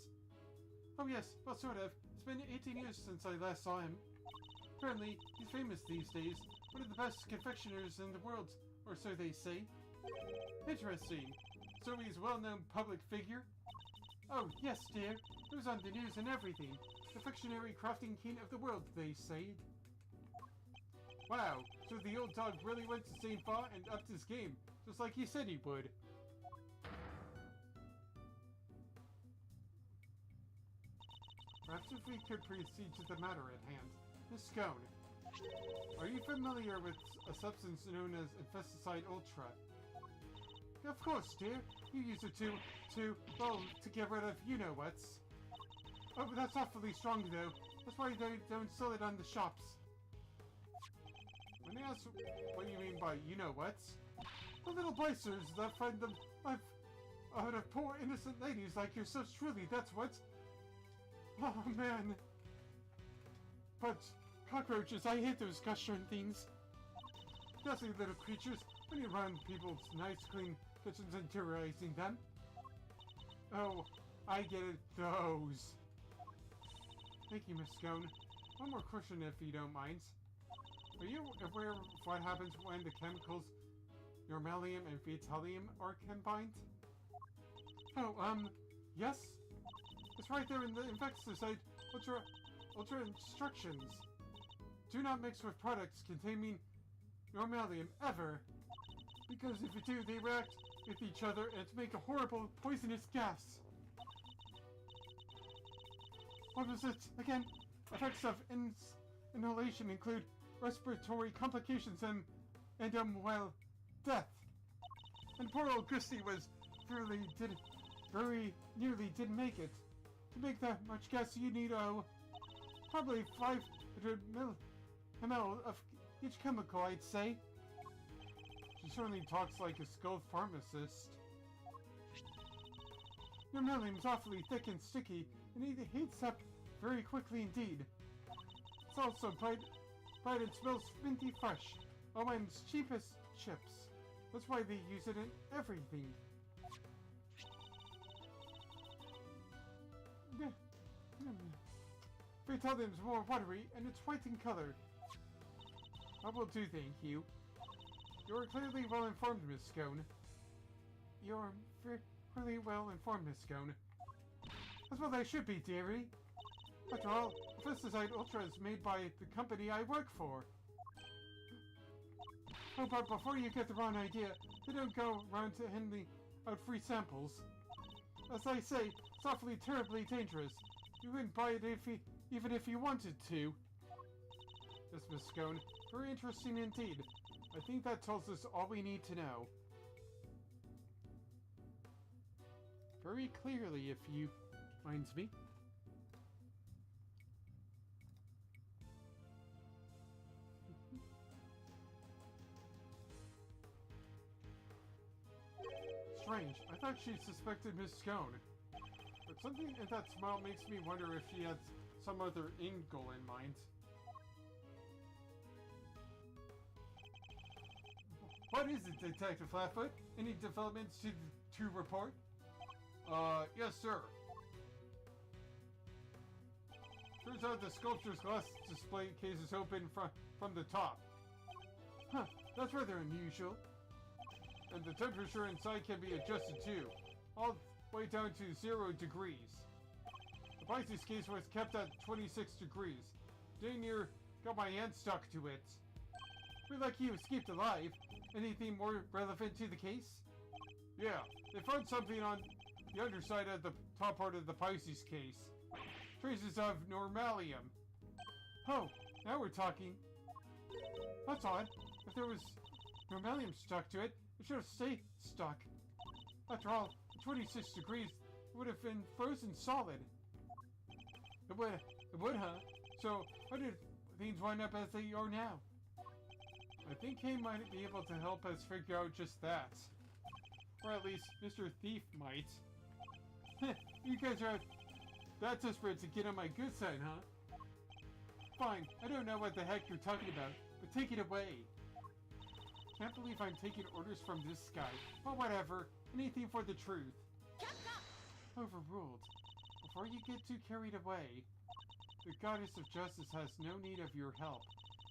Oh yes, well, sort of. It's been 18 years since I last saw him. Apparently, he's famous these days. One of the best confectioners in the world, or so they say. Interesting. So he's a well-known public figure? Oh, yes, dear. It was on the news and everything. Confectionery crafting king of the world, they say. Wow, so the old dog really went to St. Fa and upped his game, just like he said he would. Perhaps if we could proceed to the matter at hand. Miss Scone, are you familiar with a substance known as Infesticide Ultra? Of course, dear. You use it to get rid of you-know-whats. Oh, but that's awfully strong, though. That's why they don't sell it on the shops. When I ask what you mean by you-know-whats, the little blicers that find them out of poor innocent ladies like yourselves, truly, that's what. Oh, man. But Cockroaches, I hate those gushing things. Nasty little creatures running around people's nice clean kitchens and terrorizing them. Oh, I get it, those. Thank you, Miss Scone. One more question if you don't mind. Are you aware of what happens when the chemicals normalium and vitalium are combined? Oh, yes? It's right there in the insecticide ultra instructions. Do not mix with products containing normalium ever. Because if you do, they react with each other and make a horrible poisonous gas. What was it again? Effects of inhalation include respiratory complications and well, death. And poor old Christy was very nearly didn't make it. To make that much gas, you need probably 500 ml of each chemical, I'd say. She certainly talks like a skilled pharmacist. Normalium's awfully thick and sticky, and it heats up very quickly indeed. It's also bright and smells minty fresh. Oh, and it's cheap as chips. That's why they use it in everything. Vitalium's more watery, and it's white in color. I will do, thank you. You're clearly well informed, Miss Scone. You're fairly well informed, Miss Scone. That's what I should be, dearie. After all, the pesticide Ultra is made by the company I work for. Oh, but before you get the wrong idea, they don't go around to handing out free samples. As I say, it's awfully terribly dangerous. You wouldn't buy it even if you wanted to. Yes, Miss Scone. Very interesting indeed. I think that tells us all we need to know. Very clearly, if you mind me. Strange. I thought she suspected Miss Scone. But something in that smile makes me wonder if she had some other end goal in mind. What is it, Detective Flatfoot? Any developments to report? Yes, sir. Turns out the sculpture's glass display case is open from the top. Huh, that's rather unusual. And the temperature inside can be adjusted too, all the way down to 0 degrees. The Pisces case was kept at 26 degrees. Dang near got my hand stuck to it. We're lucky you escaped alive. Anything more relevant to the case? Yeah, they found something on the underside of the top part of the Pisces case. Traces of normalium. Oh, now we're talking. That's odd. If there was normalium stuck to it, it should have stayed stuck. After all, at 26 degrees, it would have been frozen solid. It would, huh? So, how did things wind up as they are now? I think Kay might be able to help us figure out just that. Or at least, Mr. Thief might. You guys are that desperate to get on my good side, huh? Fine, I don't know what the heck you're talking about, but take it away. Can't believe I'm taking orders from this guy. But whatever, anything for the truth. Overruled. Before you get too carried away, the Goddess of Justice has no need of your help.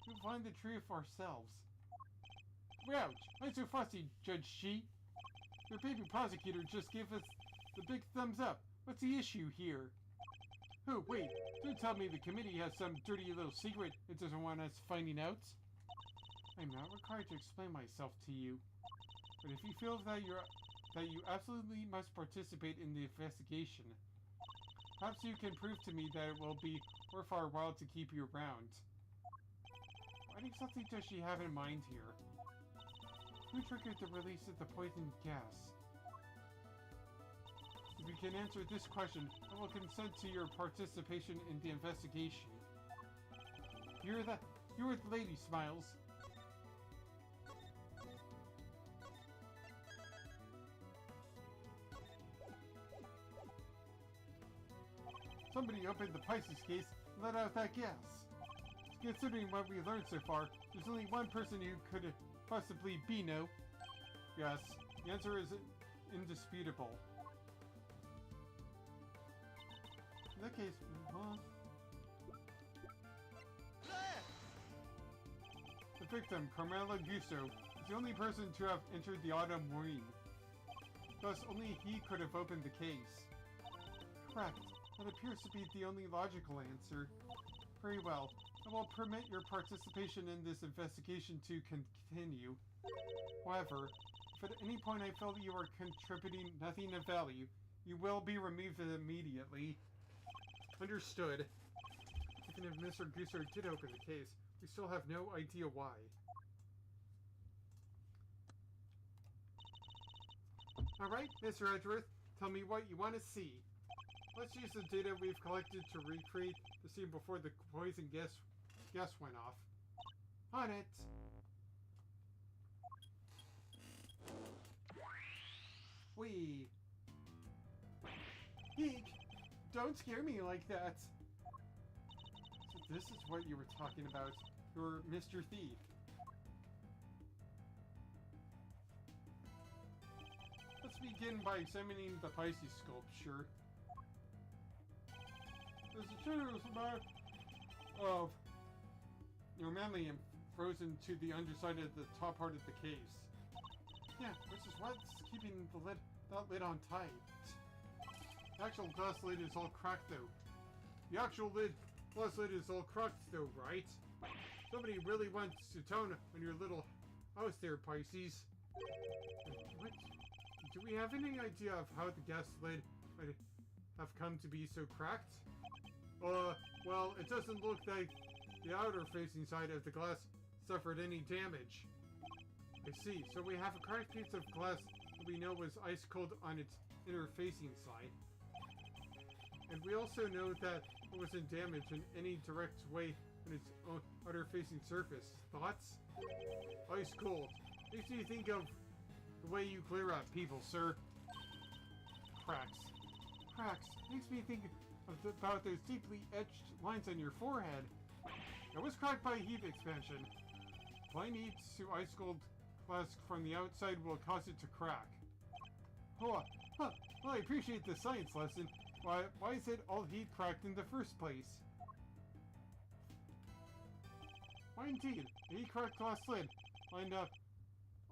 We'll find the truth ourselves. Ouch! I'm so fussy, Judge Shi. Your baby prosecutor just gave us the big thumbs up. What's the issue here? Oh, wait. Don't tell me the committee has some dirty little secret it doesn't want us finding out. I'm not required to explain myself to you. But if you feel that you absolutely must participate in the investigation, perhaps you can prove to me that it will be worth our while to keep you around. What exactly does she have in mind here? Who triggered the release of the poison gas? If you can answer this question, I will consent to your participation in the investigation. You're the lady, Smiles. Somebody opened the Pisces case and let out that gas. Considering what we learned so far, there's only one person who could possibly be, no? Yes, the answer is indisputable. In that case, the victim, Carmela Gusto, is the only person to have entered the Autumn Wing. Thus, only he could have opened the case. Correct. That appears to be the only logical answer. Very well. I will permit your participation in this investigation to continue. However, if at any point I feel that you are contributing nothing of value, you will be removed immediately. Understood. Even if Mr. Gusto did open the case, we still have no idea why. Alright, Mr. Edgeworth, tell me what you want to see. Let's use the data we've collected to recreate the scene before the poison gas went off. On it! Whee! Eek! Don't scare me like that! So this is what you were talking about. You're Mr. Thief. Let's begin by examining the Pisces sculpture. There's a generous amount of mammalian frozen to the underside of the top part of the case. Yeah, which is what's keeping that lid on tight. The actual glass lid is all cracked though. The actual glass lid is all cracked though, right? Somebody really wants to tone on your little house there, Pisces. What? Do we have any idea of how the gas lid might have come to be so cracked? Well, it doesn't look like the outer facing side of the glass suffered any damage. I see, so we have a cracked piece of glass that we know was ice cold on its inner facing side. And we also know that it wasn't damaged in any direct way on its outer facing surface. Thoughts? Ice cold. Makes me think of the way you glare at people, sir. Cracks. Cracks. Makes me think about those deeply etched lines on your forehead. It was cracked by heat expansion. Applying heat to ice cold glass from the outside will cause it to crack. Oh, huh. Well, I appreciate the science lesson. Why is it all heat cracked in the first place? Why indeed, a heat cracked glass lid lined up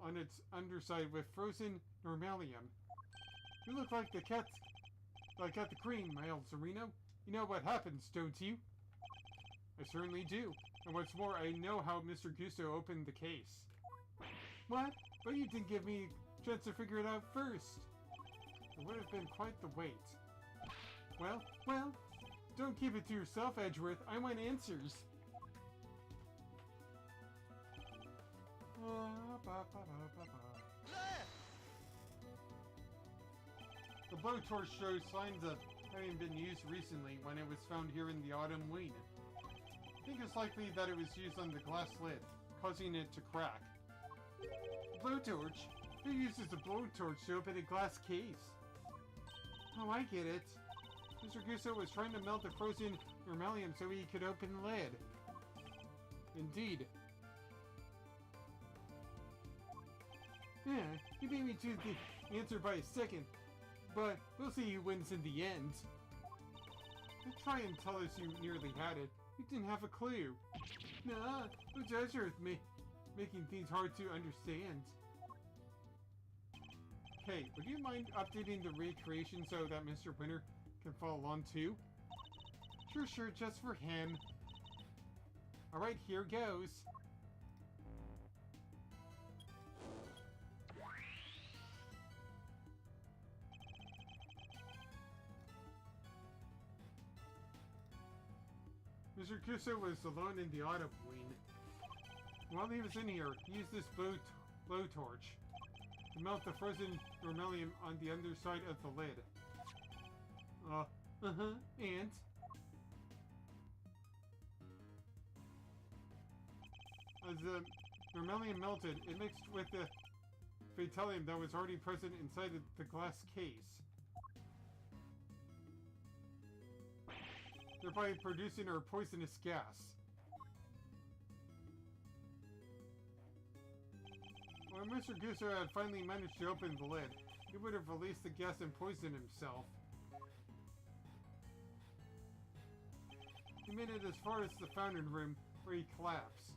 on its underside with frozen normalium. You look like the cat the cream, my old Sereno. You know what happens, don't you? I certainly do. And what's more, I know how Mr. Gusto opened the case. What? But you didn't give me a chance to figure it out first. It would have been quite the wait. Well, don't keep it to yourself, Edgeworth. I want answers. The blowtorch shows signs of having been used recently when it was found here in the Autumn Wing. I think it's likely that it was used on the glass lid, causing it to crack. Blowtorch? Who uses a blowtorch to open a glass case? Oh, I get it. Mr. Gusto was trying to melt the frozen normalium so he could open the lid. Indeed. Yeah, you beat me to the answer by a second, but we'll see who wins in the end. Don't try and tell us you nearly had it. You didn't have a clue. Nah, no judge with me, making things hard to understand. Hey, would you mind updating the recreation so that Mr. Winter can follow along too? Sure, just for him. Alright, here goes. Mr. Gusto was alone in the Autumn Wing. While he was in here, he used this blowtorch to melt the frozen normalium on the underside of the lid. And? As the normalium melted, it mixed with the fatalium that was already present inside the glass case, thereby producing a poisonous gas. When Mr. Gooser had finally managed to open the lid, he would have released the gas and poisoned himself. He made it as far as the fountain room, where he collapsed.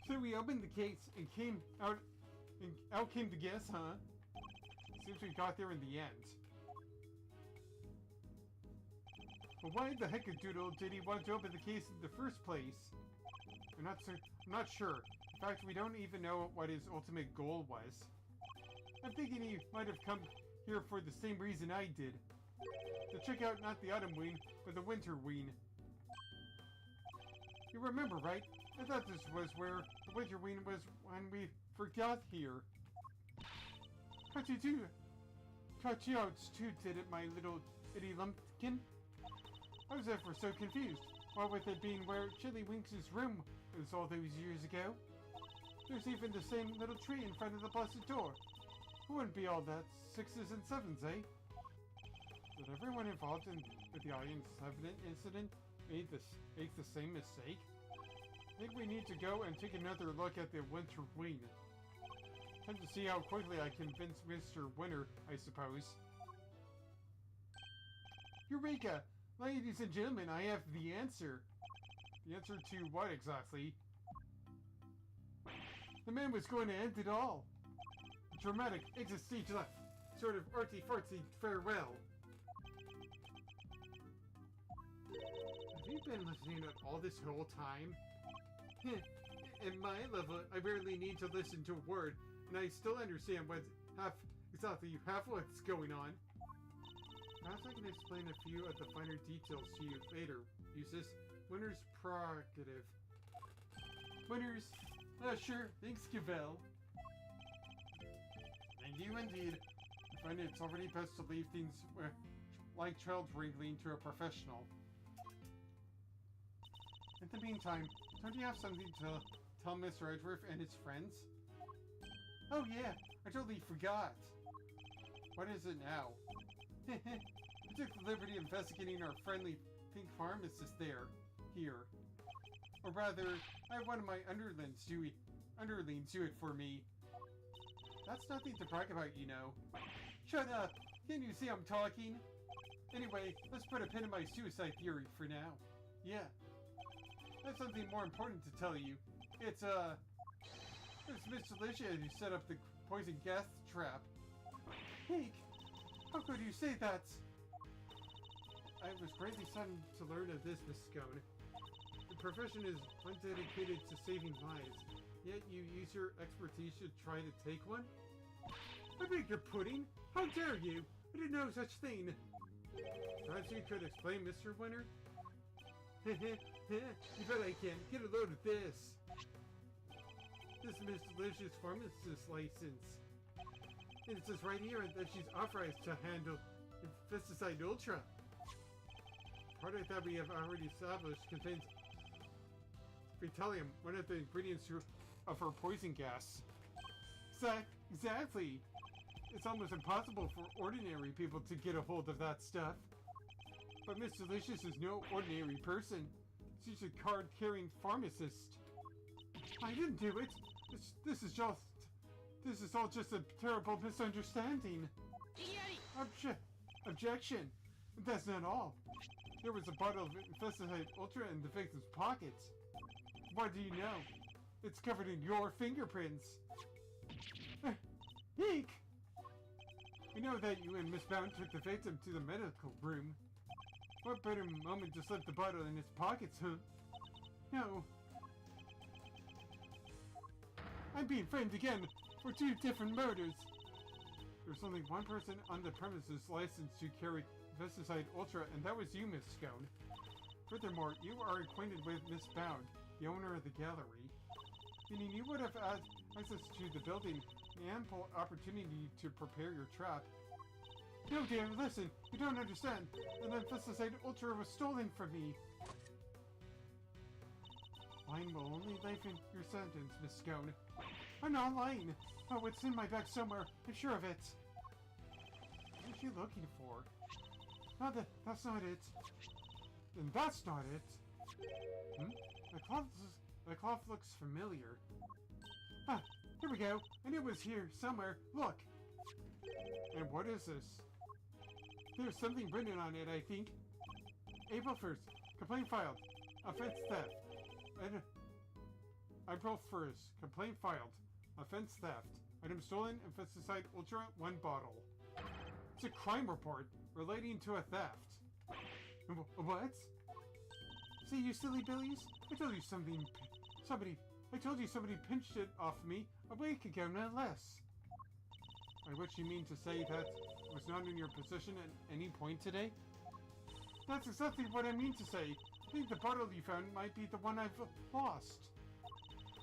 So we opened the case and out came the gas, huh? Seems we got there in the end. But why the heck-a-doodle did he want to open the case in the first place? I'm not sure. In fact, we don't even know what his ultimate goal was. I'm thinking he might have come here for the same reason I did. To check out not the autumn ween, but the winter ween. You remember, right? I thought this was where the winter ween was when we forgot here. Caught you out too, did it, my little itty lumpkin? I was ever so confused. What with it being where Chili Winks' room was all those years ago. There's even the same little tree in front of the blessed door. Who wouldn't be all that 6s and 7s, eh? Did everyone involved with the Audience 7 incident make the same mistake? I think we need to go and take another look at the winter ween. Time to see how quickly I convince Mr. Winter, I suppose. Eureka! Ladies and gentlemen, I have the answer. The answer to what exactly? The man was going to end it all. A dramatic exit stage left. Sort of artsy-fartsy farewell. Have you been listening at all this whole time? At my level, I barely need to listen to a word, and I still understand exactly half what's going on. Perhaps I can explain a few of the finer details to you later, Eustace. Winter's prerogative. Winners, sure, thanks, Cavell. Thank you indeed. I find it's already best to leave things like child wrangling to a professional. In the meantime, don't you have something to tell Mr. Edgeworth and his friends? Oh yeah, I totally forgot. What is it now? I took the liberty of investigating our friendly pink pharmacist here. Or rather, I have one of my underlings do it for me. That's nothing to brag about, you know. Shut up! Can't you see I'm talking? Anyway, let's put a pin in my suicide theory for now. Yeah. I have something more important to tell you. It's Miss Alicia who set up the poison gas trap. Peek! How could you say that? I was greatly saddened to learn of this, Miss Scone. The profession is undedicated to saving lives, yet you use your expertise to try to take one? I beg your pudding! How dare you! I didn't know such thing! Perhaps you could explain, Mr. Winter? You bet I can. Get a load of this. This is Miss Delicious Pharmacist license. And it says right here that she's authorized to handle Infesticide Ultra. Product that we have already established contains Vitalium, one of the ingredients of her poison gas. Exactly. It's almost impossible for ordinary people to get a hold of that stuff. But Miss Delicious is no ordinary person. She's a card-carrying pharmacist. I didn't do it. This is all just a terrible misunderstanding. Objection. That's not all. There was a bottle of Infesticide Ultra in the victim's pockets. What do you know? It's covered in your fingerprints. Eek! We know that you and Miss Bound took the victim to the medical room. What better moment to slip the bottle in his pockets, huh? No. I'm being framed again for 2 different murders. There's only one person on the premises licensed to carry Infesticide Ultra, and that was you, Miss Scone. Furthermore, you are acquainted with Miss Bound, the owner of the gallery, meaning you would have had access to the building and ample opportunity to prepare your trap. No, dear, listen, you don't understand. The Infesticide Ultra was stolen from me. Lying will only lengthen your sentence, Miss Scone. I'm not lying. Oh, it's in my bag somewhere. I'm sure of it. What are you looking for? No, that's not it. Then that's not it. The cloth looks familiar. Ah, here we go. I knew it was here somewhere. Look. And what is this? There's something written on it, I think. April 1st. Complaint filed. Offense theft. April 1st. Complaint filed. Offense theft. Item stolen. Infesticide Ultra 1 bottle. It's a crime report relating to a theft. What? See, you silly billies? I told you somebody pinched it off me a week ago, no less. By which you mean to say that it was not in your possession at any point today? That's exactly what I mean to say. I think the bottle you found might be the one I've lost.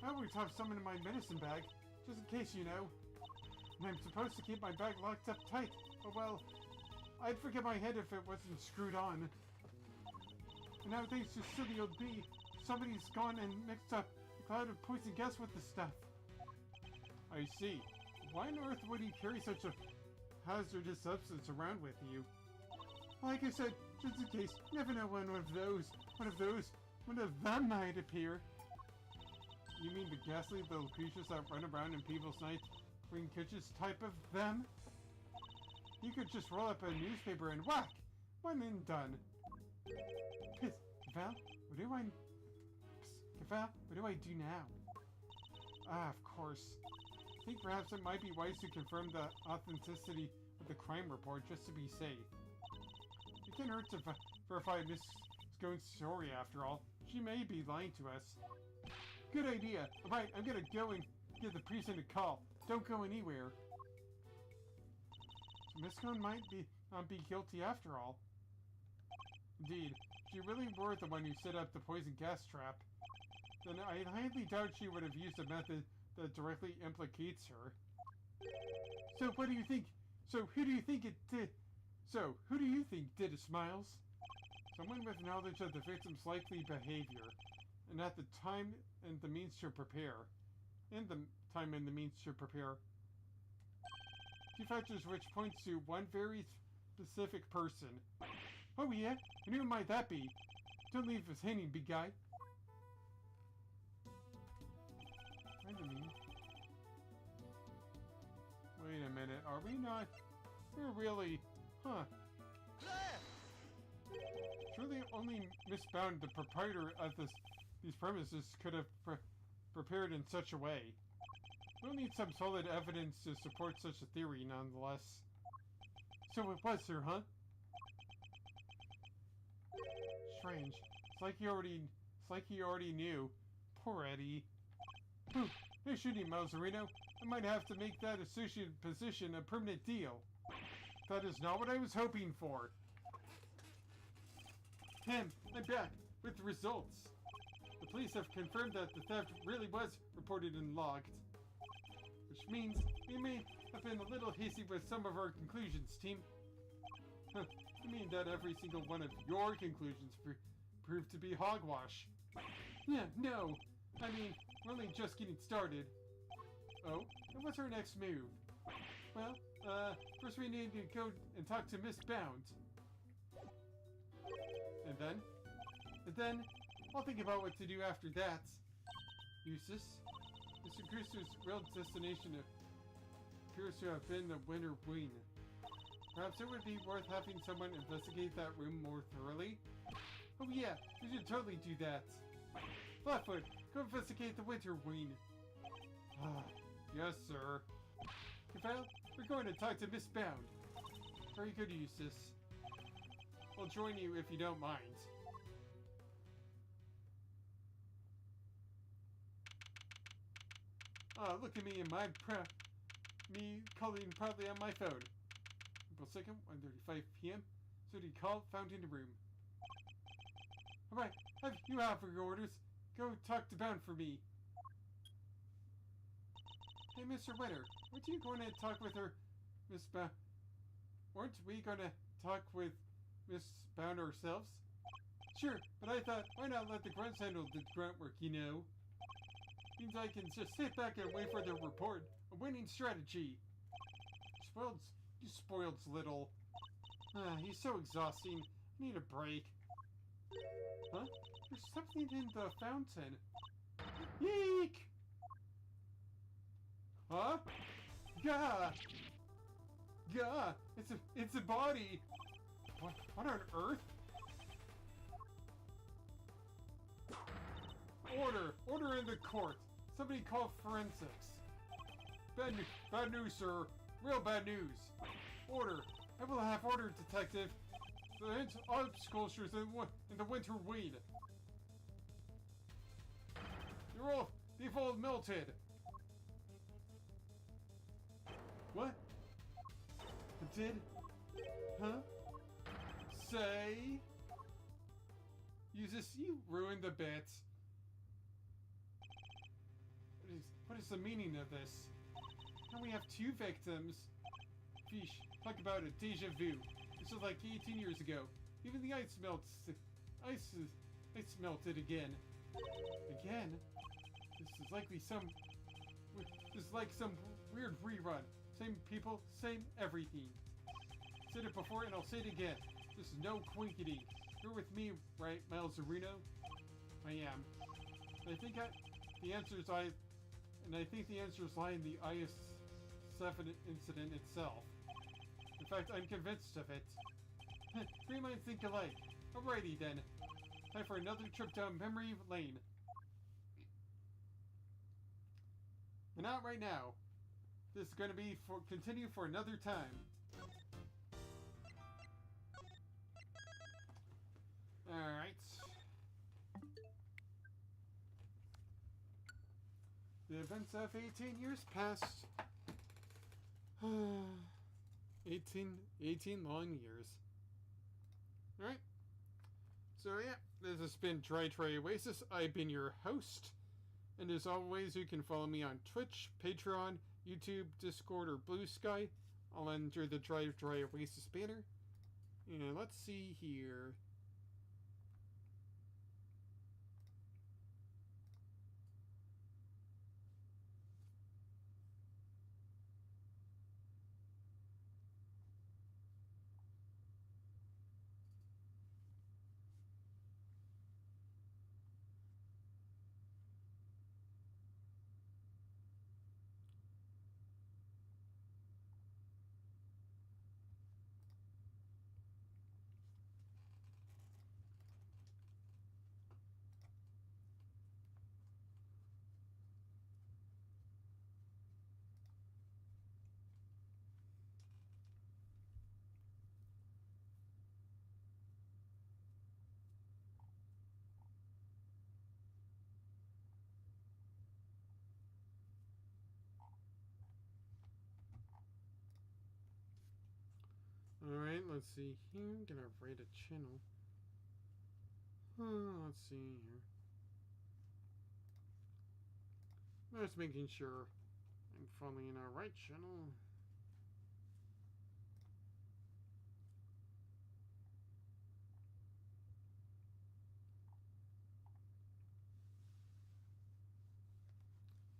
I always have some in my medicine bag, just in case, you know. And I'm supposed to keep my bag locked up tight, but well, I'd forget my head if it wasn't screwed on. And now thanks to silly old bee, somebody's gone and mixed up a cloud of poison gas with the stuff. I see. Why on earth would he carry such a hazardous substance around with you? Like I said, just in case, you never know when one of them might appear. You mean the ghastly little creatures that run around in people's nights, bring kitchens type of them? You could just roll up a newspaper and whack! One and done. Piss, Val, what do I do now? Ah, of course. I think perhaps it might be wise to confirm the authenticity of the crime report just to be safe. It can't hurt to verify Miss Scone's story after all. She may be lying to us. Good idea. Alright, I'm gonna go and give the precinct a call. Don't go anywhere. So Miss Scone might not be guilty after all. Indeed, if she really were the one who set up the poison gas trap, then I highly doubt she would have used a method that directly implicates her. So what do you think? So who do you think did it, Smiles? Someone with knowledge of the victim's likely behavior, and at the time and the means to prepare. Two factors which point to one very specific person. Oh yeah? And who might that be? Don't leave us hanging, big guy. Wait a minute, are we not? We're really... Huh. Surely only Miss Bound, the proprietor of these premises, could have prepared in such a way. We'll need some solid evidence to support such a theory, nonetheless. So it was her, huh? Strange. It's like he already knew. Poor Eddie. Whew. No shooting, Malzarino. I might have to make that associate position a permanent deal. That is not what I was hoping for. I'm back with the results. The police have confirmed that the theft really was reported and logged. Which means we may have been a little hasty with some of our conclusions, team. Huh, you mean that every single one of your conclusions proved to be hogwash? Yeah, no. I mean, we're only just getting started. Oh, and what's our next move? Well, first we need to go and talk to Miss Bound. And then, I'll think about what to do after that. Eustace, Mr. Crusoe's real destination appears to have been the winter wing. Perhaps it would be worth having someone investigate that room more thoroughly? Oh yeah, we should totally do that. Flatfoot, go investigate the winter wing. Ah, yes sir. Well, we're going to talk to Miss Bound. Very good, Eustace. I'll join you if you don't mind. Look at me and me calling proudly on my phone. April 2nd, 1:35 p.m. City call found in the room. Alright, you have your orders. Go talk to Bound for me. Hey, Mr. Winter, weren't you going to talk with her, Miss Bound? Weren't we going to talk with Miss Bound ourselves? Sure, but I thought, why not let the grunts handle the grunt work, you know? Means I can just sit back and wait for their report. A winning strategy. You spoiled little. He's so exhausting. I need a break. Huh? There's something in the fountain. Yeek! Huh? Gah! Gah! It's a body! What on earth? Order in the court! Somebody call forensics! Bad news, sir! Real bad news! Order! I will have order, detective! The art sculptures in the winter weed! They've all melted! What? It did? Huh? Say? You ruined the bit. What is the meaning of this? Now we have 2 victims. Fish, talk about a deja vu. This was like 18 years ago. Even the ice melts. Ice melted again. Again? This is like some weird rerun. Same people, same everything. Said it before and I'll say it again. This is no quinkity. You're with me, right, Miles Areno? I am. I think the answers lie in the IS-7 incident itself. In fact, I'm convinced of it. 3 minds think alike. Alrighty then. Time for another trip down memory lane. But not right now. This is going to continue for another time. Alright. The events of 18 years past. 18 long years. Alright. So yeah, this has been Dry Oasis. I've been your host. And as always, you can follow me on Twitch, Patreon, YouTube, Discord, or Blue Sky. All under the Dry Oasis banner. And let's see here. Alright, let's see here. I'm gonna rate a channel. Let's see here. Just making sure I'm following our right channel.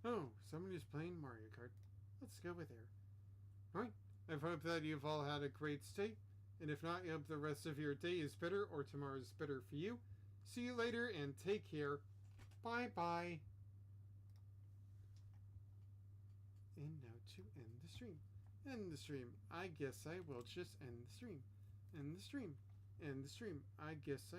Oh, somebody's playing Mario Kart. Let's go with there. Alright, I hope that you've all had a great stay. And if not, I hope the rest of your day is better or tomorrow is better for you. See you later and take care. Bye-bye. And now to end the stream. End the stream. I guess I will just end the stream. End the stream. End the stream. I guess.